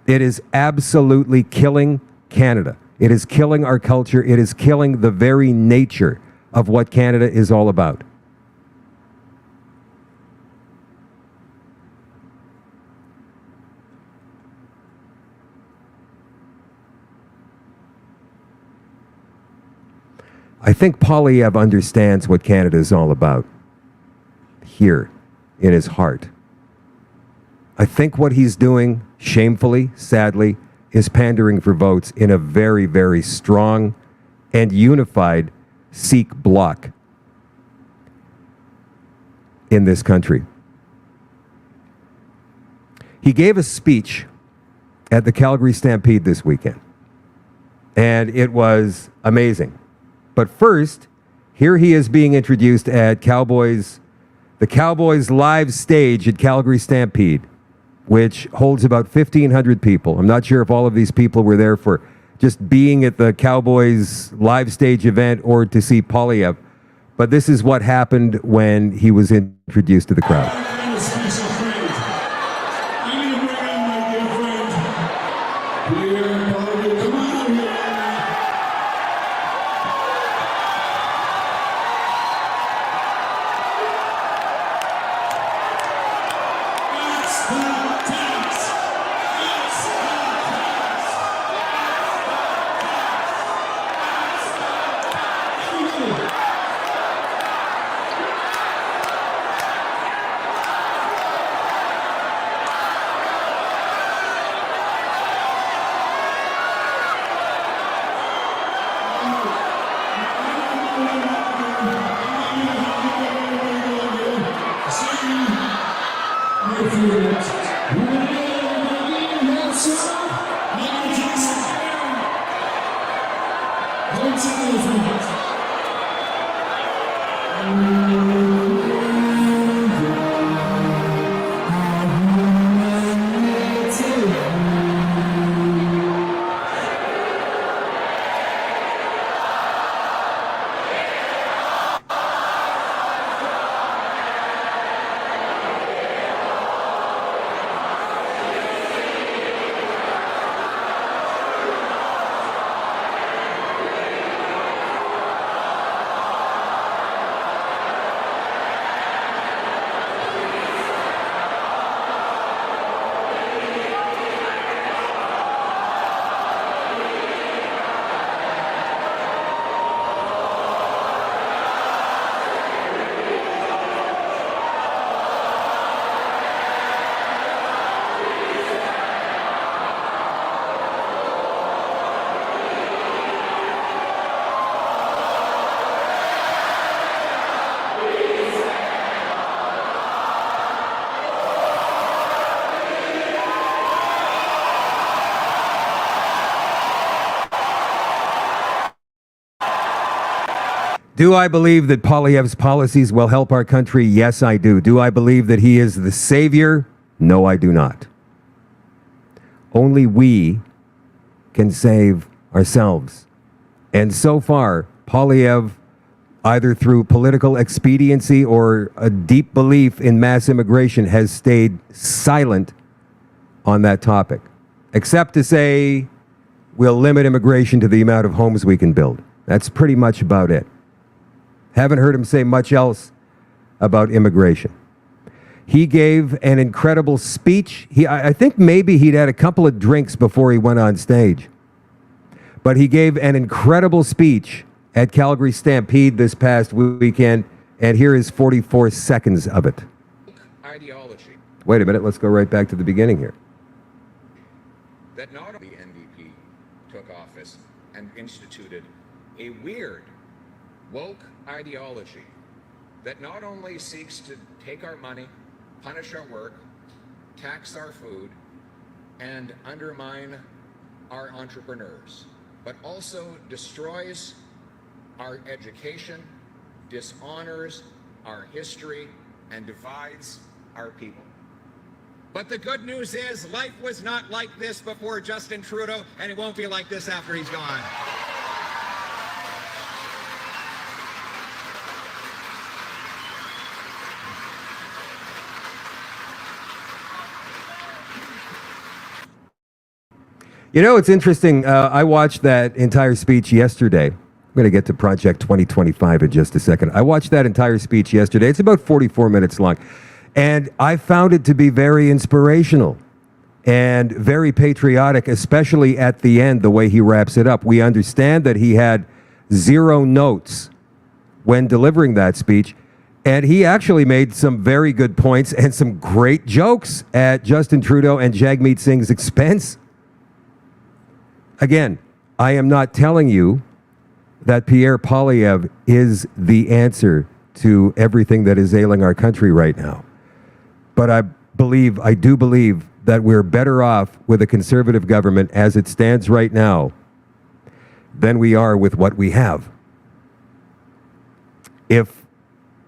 It is absolutely killing Canada. It is killing our culture. It is killing the very nature of what Canada is all about. I think Poilievre understands what Canada is all about here in his heart. I think what he's doing, shamefully, sadly, is pandering for votes in a very, very strong and unified Sikh bloc in this country. He gave a speech at the Calgary Stampede this weekend, and it was amazing. But first, here he is being introduced at the Cowboys live stage at Calgary Stampede, which holds about 1,500 people. I'm not sure if all of these people were there for just being at the Cowboys live stage event or to see Poilievre. But this is what happened when he was introduced to the crowd. Do I believe that Poilievre's policies will help our country? Yes, I do. Do I believe that he is the savior? No, I do not. Only we can save ourselves. And so far, Poilievre, either through political expediency or a deep belief in mass immigration, has stayed silent on that topic, except to say we'll limit immigration to the amount of homes we can build. That's pretty much about it. Haven't heard him say much else about immigration. He gave an incredible speech. I think maybe he'd had a couple of drinks before he went on stage. But he gave an incredible speech at Calgary Stampede this past weekend, and here is 44 seconds of it. Ideology. Wait a minute, let's go right back to the beginning here. That not only the NDP took office and instituted a weird, woke ideology that not only seeks to take our money, punish our work, tax our food, and undermine our entrepreneurs, but also destroys our education, dishonors our history, and divides our people. But the good news is life was not like this before Justin Trudeau, and it won't be like this after he's gone. You know, it's interesting. I watched that entire speech yesterday. I'm going to get to Project 2025 in just a second. I watched that entire speech yesterday. It's about 44 minutes long. And I found it to be very inspirational and very patriotic, especially at the end, the way he wraps it up. We understand that he had 0 notes when delivering that speech. And he actually made some very good points and some great jokes at Justin Trudeau and Jagmeet Singh's expense. Again, I am not telling you that Pierre Poilievre is the answer to everything that is ailing our country right now. But I do believe that we're better off with a conservative government as it stands right now than we are with what we have. If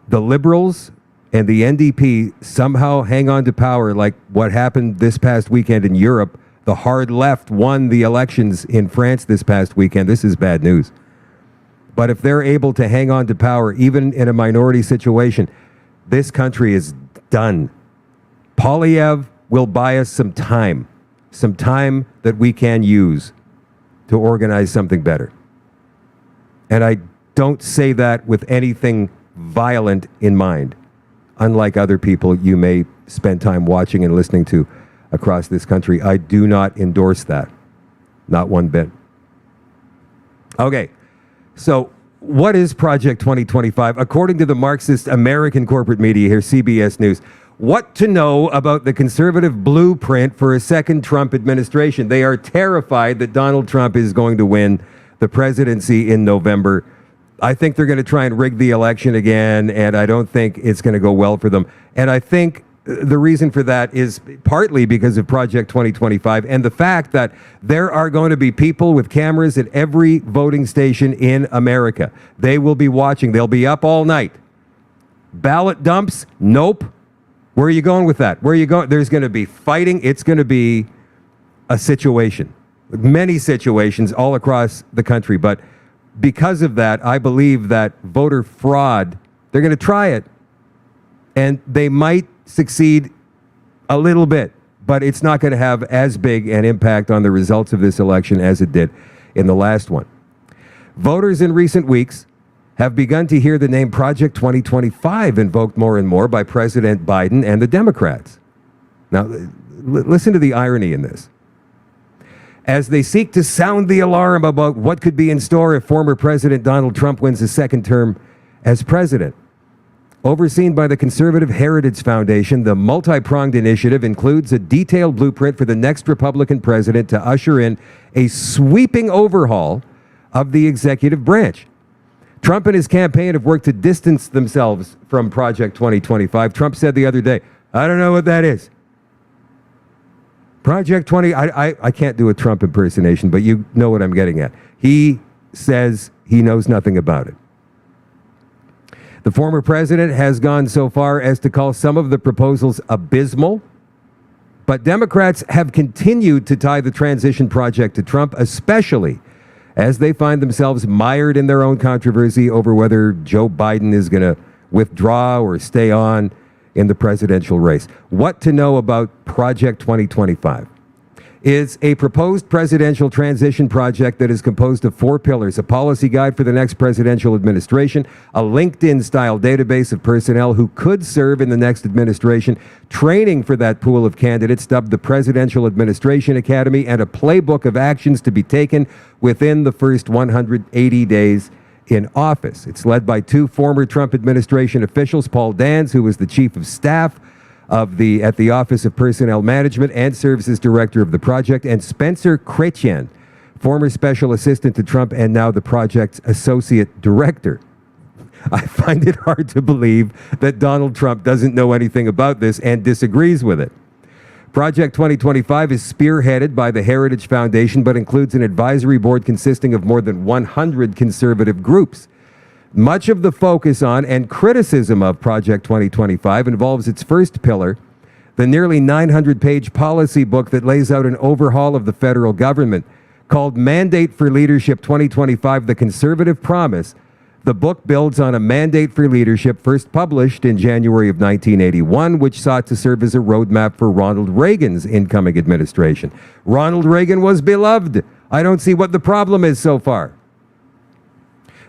the Liberals and the NDP somehow hang on to power like what happened this past weekend in Europe, the hard left won the elections in France this past weekend. This is bad news. But if they're able to hang on to power, even in a minority situation, this country is done. Poilievre will buy us some time that we can use to organize something better. And I don't say that with anything violent in mind, unlike other people you may spend time watching and listening to across this country. I do not endorse that. Not one bit. Okay, so what is Project 2025? According to the Marxist American corporate media here, CBS News, what to know about the conservative blueprint for a second Trump administration. They are terrified that Donald Trump is going to win the presidency in November. I think they're going to try and rig the election again, and I don't think it's going to go well for them. And I think the reason for that is partly because of Project 2025 and the fact that there are going to be people with cameras at every voting station in America. They will be watching. They'll be up all night. Ballot dumps? Nope. Where are you going with that? Where are you going? There's going to be fighting. It's going to be a situation. Many situations all across the country. But because of that, I believe that voter fraud, they're going to try it. And they might succeed a little bit, but it's not going to have as big an impact on the results of this election as it did in the last one. Voters in recent weeks have begun to hear the name Project 2025 invoked more and more by President Biden and the Democrats. Now, listen to the irony in this. As they seek to sound the alarm about what could be in store if former President Donald Trump wins a second term as president. Overseen by the Conservative Heritage Foundation, the multi-pronged initiative includes a detailed blueprint for the next Republican president to usher in a sweeping overhaul of the executive branch. Trump and his campaign have worked to distance themselves from Project 2025. Trump said the other day, I don't know what that is. Project 20, I can't do a Trump impersonation, but you know what I'm getting at. He says he knows nothing about it. The former president has gone so far as to call some of the proposals abysmal. But Democrats have continued to tie the transition project to Trump, especially as they find themselves mired in their own controversy over whether Joe Biden is going to withdraw or stay on in the presidential race. What to know about Project 2025? Is a proposed presidential transition project that is composed of 4 pillars: a policy guide for the next presidential administration, a LinkedIn-style database of personnel who could serve in the next administration, training for that pool of candidates dubbed the Presidential Administration Academy, and a playbook of actions to be taken within the first 180 days in office. It's led by 2 former Trump administration officials, Paul Dans, who was the chief of staff at the Office of Personnel Management and serves as director of the project, and Spencer Chrétien, former special assistant to Trump and now the project's associate director. I find it hard to believe that Donald Trump doesn't know anything about this and disagrees with it. Project 2025 is spearheaded by the Heritage Foundation, but includes an advisory board consisting of more than 100 conservative groups. Much of the focus on and criticism of Project 2025 involves its first pillar, the nearly 900-page policy book that lays out an overhaul of the federal government. Called Mandate for Leadership 2025, The Conservative Promise. The book builds on a mandate for leadership first published in January of 1981, which sought to serve as a roadmap for Ronald Reagan's incoming administration. Ronald Reagan was beloved. I don't see what the problem is so far.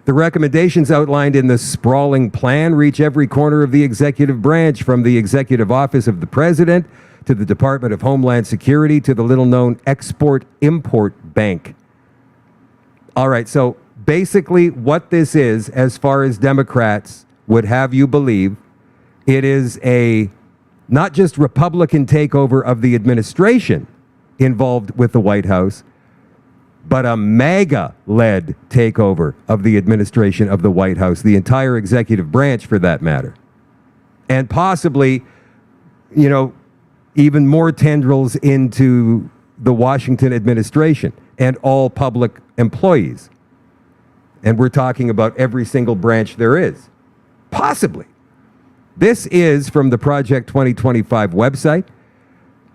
The recommendations outlined in the sprawling plan reach every corner of the executive branch, from the Executive Office of the President to the Department of Homeland Security to the little-known Export-Import Bank. All right, so basically what this is, as far as Democrats would have you believe, it is a not just Republican takeover of the administration involved with the White House, but a MAGA-led takeover of the administration of the White House, the entire executive branch for that matter. And possibly, even more tendrils into the Washington administration and all public employees. And we're talking about every single branch there is. Possibly. This is from the Project 2025 website,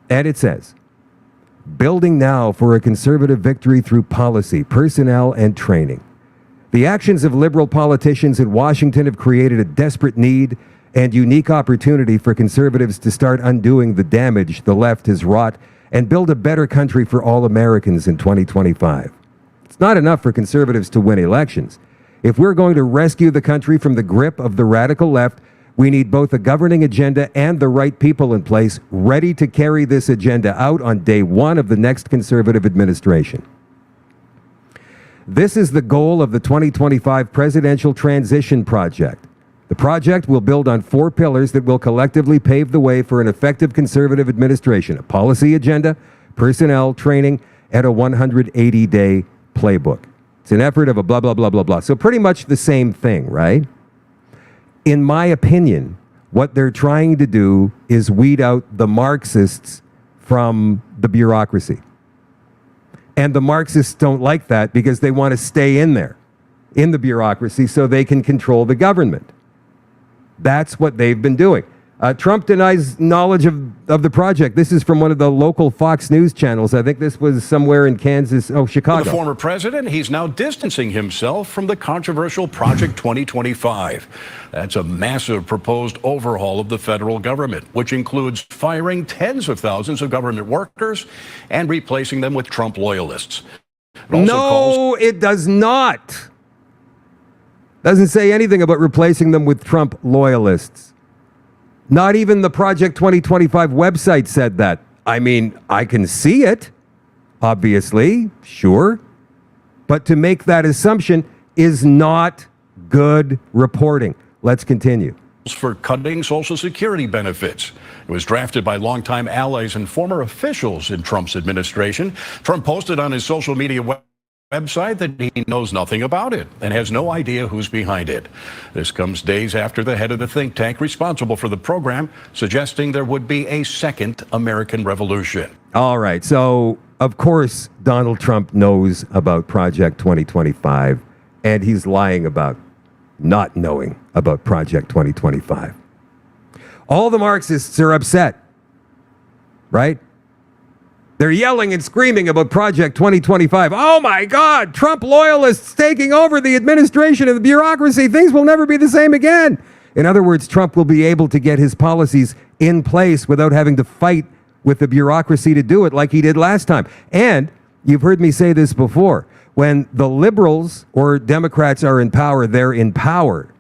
and it says, building now for a conservative victory through policy, personnel, and training. The actions of liberal politicians in Washington have created a desperate need and unique opportunity for conservatives to start undoing the damage the left has wrought and build a better country for all Americans in 2025. It's not enough for conservatives to win elections. If we're going to rescue the country from the grip of the radical left, we need both a governing agenda and the right people in place ready to carry this agenda out on day one of the next conservative administration. This is the goal of the 2025 Presidential Transition Project. The project will build on 4 pillars that will collectively pave the way for an effective conservative administration: a policy agenda, personnel, training, and a 180-day playbook. It's an effort of a blah, blah, blah, blah, blah. So pretty much the same thing, right? In my opinion, what they're trying to do is weed out the Marxists from the bureaucracy. And the Marxists don't like that because they want to stay in there, in the bureaucracy, so they can control the government. That's what they've been doing. Trump denies knowledge of the project. This is from one of the local Fox News channels. I think this was somewhere in Kansas, Chicago. The former president, he's now distancing himself from the controversial Project 2025. That's a massive proposed overhaul of the federal government, which includes firing tens of thousands of government workers and replacing them with Trump loyalists. It does not. Doesn't say anything about replacing them with Trump loyalists. Not even the Project 2025 website said that. I mean, I can see it, obviously, sure. But to make that assumption is not good reporting. Let's continue. For cutting Social Security benefits. It was drafted by longtime allies and former officials in Trump's administration. Trump posted on his social media website that he knows nothing about it and has no idea who's behind it. This comes days after the head of the think tank responsible for the program suggesting there would be a second American Revolution. All right, so of course Donald Trump knows about Project 2025, and he's lying about not knowing about Project 2025. All the Marxists are upset, right? They're yelling and screaming about Project 2025. Oh my God, Trump loyalists taking over the administration and the bureaucracy. Things will never be the same again. In other words, Trump will be able to get his policies in place without having to fight with the bureaucracy to do it like he did last time. And you've heard me say this before. When the liberals or Democrats are in power, they're in power.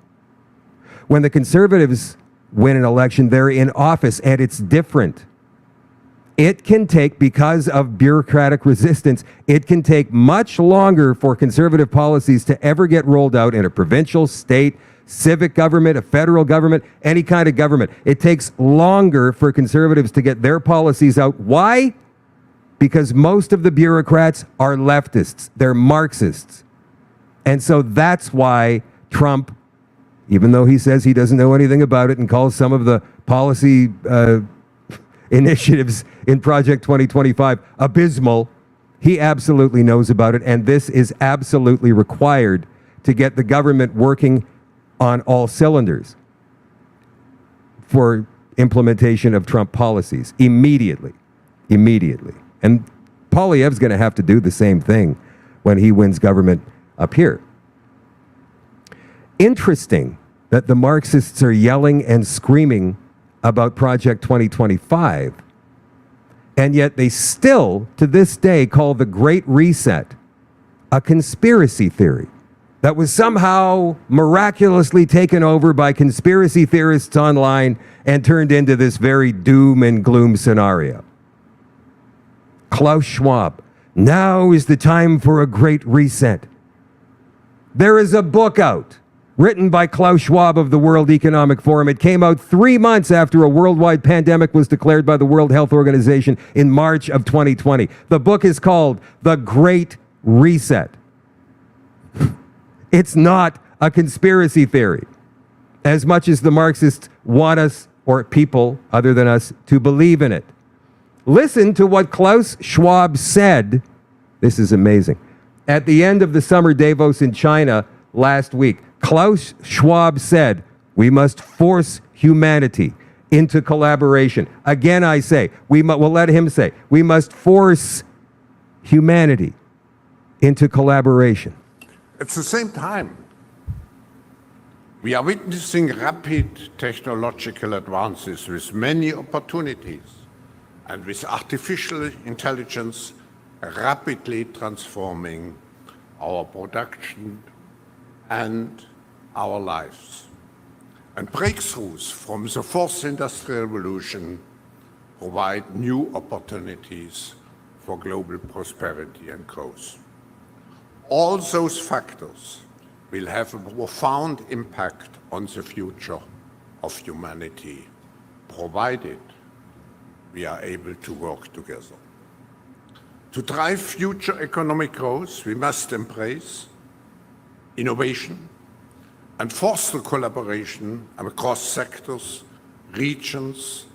When the conservatives win an election, they're in office, and it's different. It can take, because of bureaucratic resistance, it can take much longer for conservative policies to ever get rolled out in a provincial, state, civic government, a federal government, any kind of government. It takes longer for conservatives to get their policies out. Why? Because most of the bureaucrats are leftists. They're Marxists. And so that's why Trump, even though he says he doesn't know anything about it and calls some of the policy initiatives in Project 2025 abysmal, he absolutely knows about it. And this is absolutely required to get the government working on all cylinders for implementation of Trump policies immediately. And Poilievre's going to have to do the same thing when he wins government up here. Interesting that the Marxists are yelling and screaming about Project 2025, and yet they still, to this day, call the Great Reset a conspiracy theory that was somehow miraculously taken over by conspiracy theorists online and turned into this very doom and gloom scenario. Klaus Schwab, now is the time for a great reset. There is a book out written by Klaus Schwab of the World Economic Forum. It came out 3 months after a worldwide pandemic was declared by the World Health Organization in March of 2020. The book is called The Great Reset. It's not a conspiracy theory, as much as the Marxists want us, or people other than us, to believe in it. Listen to what Klaus Schwab said. This is amazing. At the end of the summer Davos in China last week, Klaus Schwab said, we must force humanity into collaboration. Again, I say, we'll let him say, we must force humanity into collaboration. At the same time, we are witnessing rapid technological advances with many opportunities, and with artificial intelligence rapidly transforming our production and our lives. And breakthroughs from the fourth industrial revolution provide new opportunities for global prosperity and growth. All those factors will have a profound impact on the future of humanity, provided we are able to work together. To drive future economic growth, we must embrace innovation and foster collaboration across sectors, regions,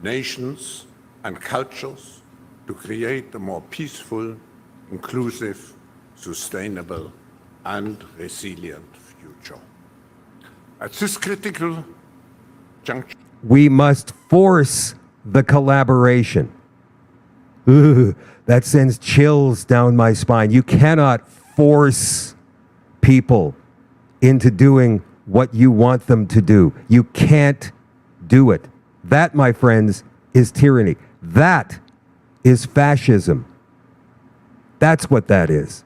nations, and cultures to create a more peaceful, inclusive, sustainable, and resilient future. At this critical juncture, we must force the collaboration. Ooh, that sends chills down my spine. You cannot force people into doing what you want them to do. You can't do it. That, my friends, is tyranny. That is fascism. That's what that is.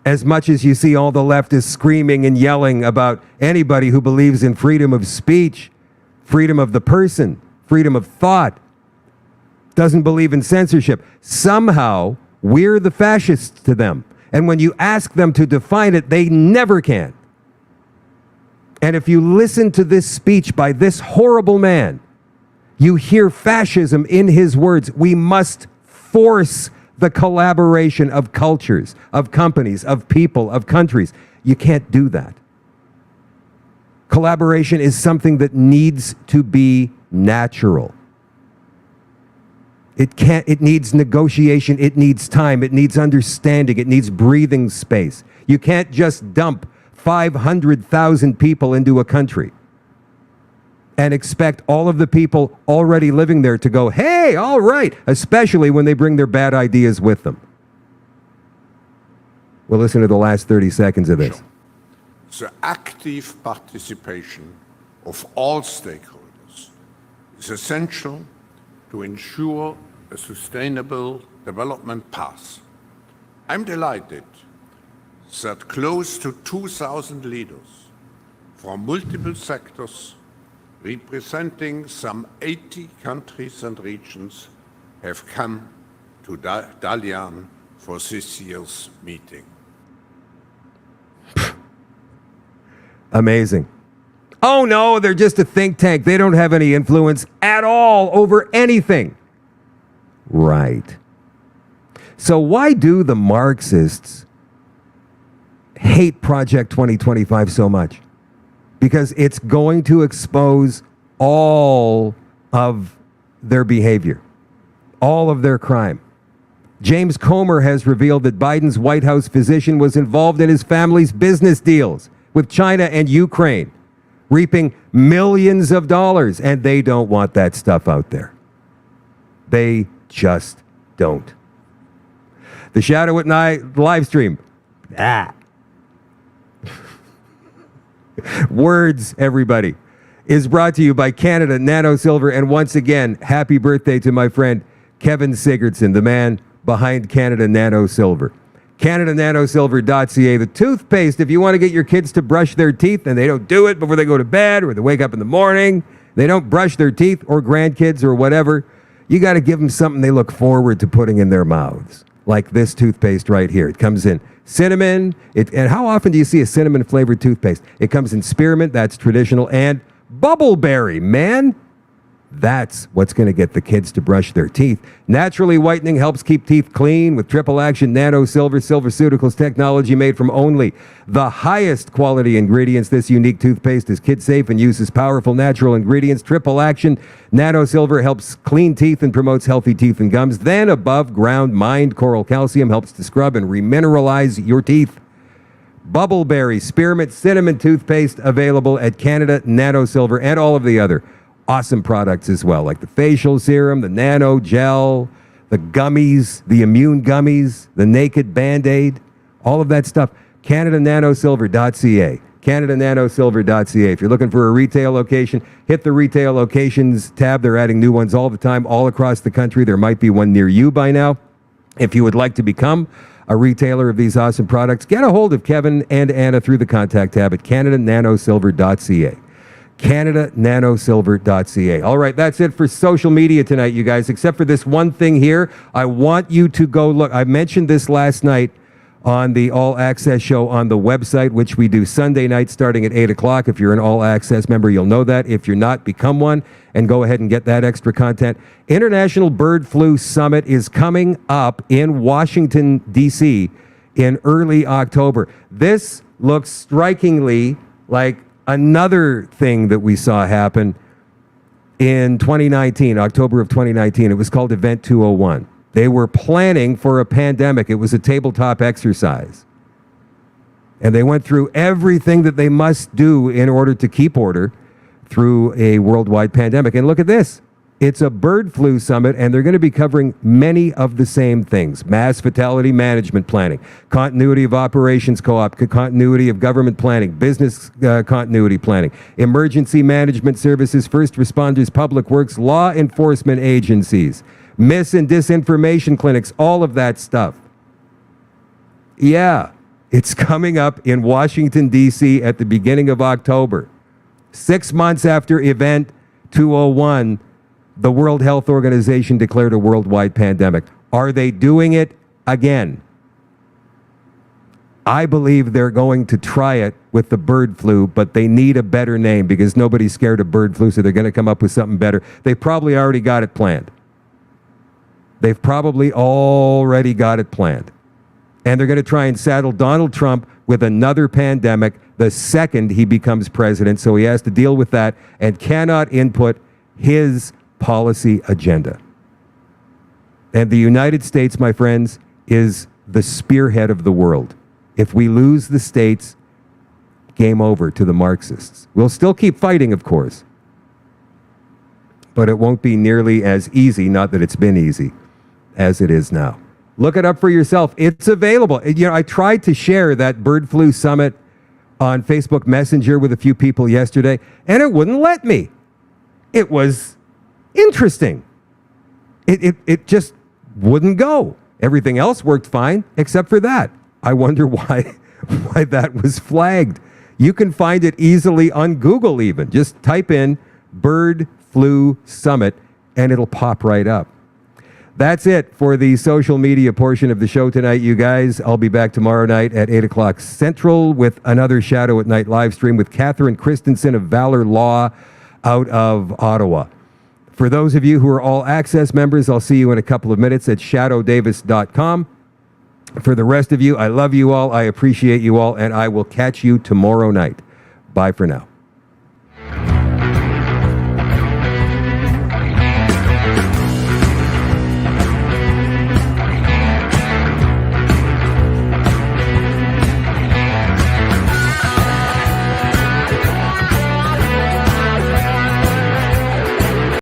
As much as you see all the leftists screaming and yelling about anybody who believes in freedom of speech, freedom of the person, freedom of thought, doesn't believe in censorship, somehow we're the fascists to them. And when you ask them to define it, they never can. And if you listen to this speech by this horrible man, you hear fascism in his words. We must force the collaboration of cultures, of companies, of people, of countries. You can't do that. Collaboration is something that needs to be natural. It needs negotiation, it needs time, it needs understanding, it needs breathing space. You can't just dump 500,000 people into a country and expect all of the people already living there to go, hey, all right, especially when they bring their bad ideas with them. We'll listen to the last 30 seconds of this. The active participation of all stakeholders is essential to ensure a sustainable development path. I'm delighted that close to 2,000 leaders from multiple sectors representing some 80 countries and regions have come to Dalian for this year's meeting. Amazing. Oh no, they're just a think tank. They don't have any influence at all over anything. Right. So why do the Marxists hate Project 2025 so much? Because it's going to expose all of their behavior, all of their crime. James Comer has revealed that Biden's White House physician was involved in his family's business deals with China and Ukraine, reaping millions of dollars, and they don't want that stuff out there. They just don't. The Shadow at Night live stream. Words, everybody, is brought to you by Canada Nano Silver. And once again, happy birthday to my friend Kevin Sigurdsson, the man behind Canada Nano Silver. CanadaNanoSilver.ca, the toothpaste. If you want to get your kids to brush their teeth and they don't do it before they go to bed or they wake up in the morning, they don't brush their teeth, or grandkids or whatever, you got to give them something they look forward to putting in their mouths. Like this toothpaste right here. It comes in cinnamon. And how often do you see a cinnamon flavored toothpaste? It comes in spearmint, that's traditional, and bubbleberry, man. That's what's going to get the kids to brush their teeth. Naturally whitening helps keep teeth clean with triple action nano silver silverceuticals technology made from only the highest quality ingredients. This unique toothpaste is kid safe and uses powerful natural ingredients. Triple action nano silver helps clean teeth and promotes healthy teeth and gums. Then above ground mined coral calcium helps to scrub and remineralize your teeth. Bubbleberry, spearmint, cinnamon toothpaste available at Canada Nano Silver and all of the other awesome products as well, like the facial serum, the nano gel, the gummies, the immune gummies, the naked Band-Aid, all of that stuff. CanadaNanoSilver.ca. CanadaNanoSilver.ca. If you're looking for a retail location, hit the retail locations tab. They're adding new ones all the time, all across the country. There might be one near you by now. If you would like to become a retailer of these awesome products, get a hold of Kevin and Anna through the contact tab at CanadaNanoSilver.ca. CanadaNanoSilver.ca. All right, that's it for social media tonight, you guys, except for this one thing here. I want you to go look. I mentioned this last night on the All Access show on the website, which we do Sunday night starting at 8 o'clock. If you're an All Access member, you'll know that. If you're not, become one and go ahead and get that extra content. International Bird Flu Summit is coming up in Washington, D.C. in early October. This looks strikingly like another thing that we saw happen in 2019, October of 2019. It was called Event 201. They were planning for a pandemic. It was a tabletop exercise. And they went through everything that they must do in order to keep order through a worldwide pandemic. And look at this. It's a bird flu summit, and they're going to be covering many of the same things. Mass fatality management planning, continuity of operations co-op, continuity of government planning, business continuity planning, emergency management services, first responders, public works, law enforcement agencies, mis- and disinformation clinics, all of that stuff. Yeah, it's coming up in Washington, D.C. at the beginning of October. 6 months after Event 201, the World Health Organization declared a worldwide pandemic. Are they doing it again? I believe they're going to try it with the bird flu, but they need a better name because nobody's scared of bird flu, so they're going to come up with something better. They probably already got it planned. They've probably already got it planned. And they're going to try and saddle Donald Trump with another pandemic the second he becomes president, so he has to deal with that and cannot input his policy agenda. And the United States, my friends, is the spearhead of the world. If we lose the states, game over to the Marxists. We'll still keep fighting, of course, but it won't be nearly as easy, not that it's been easy, as it is now. Look it up for yourself. It's available. You know, I tried to share that bird flu summit on Facebook Messenger with a few people yesterday, and it wouldn't let me. It was interesting. It just wouldn't go. Everything else worked fine, except for that. I wonder why that was flagged. You can find it easily on Google even. Just type in bird flu summit, and it'll pop right up. That's it for the social media portion of the show tonight, you guys. I'll be back tomorrow night at 8 o'clock Central with another Shadow at Night live stream with Catherine Christensen of Valor Law out of Ottawa. For those of you who are All Access members, I'll see you in a couple of minutes at shadowdavis.com. For the rest of you, I love you all, I appreciate you all, and I will catch you tomorrow night. Bye for now.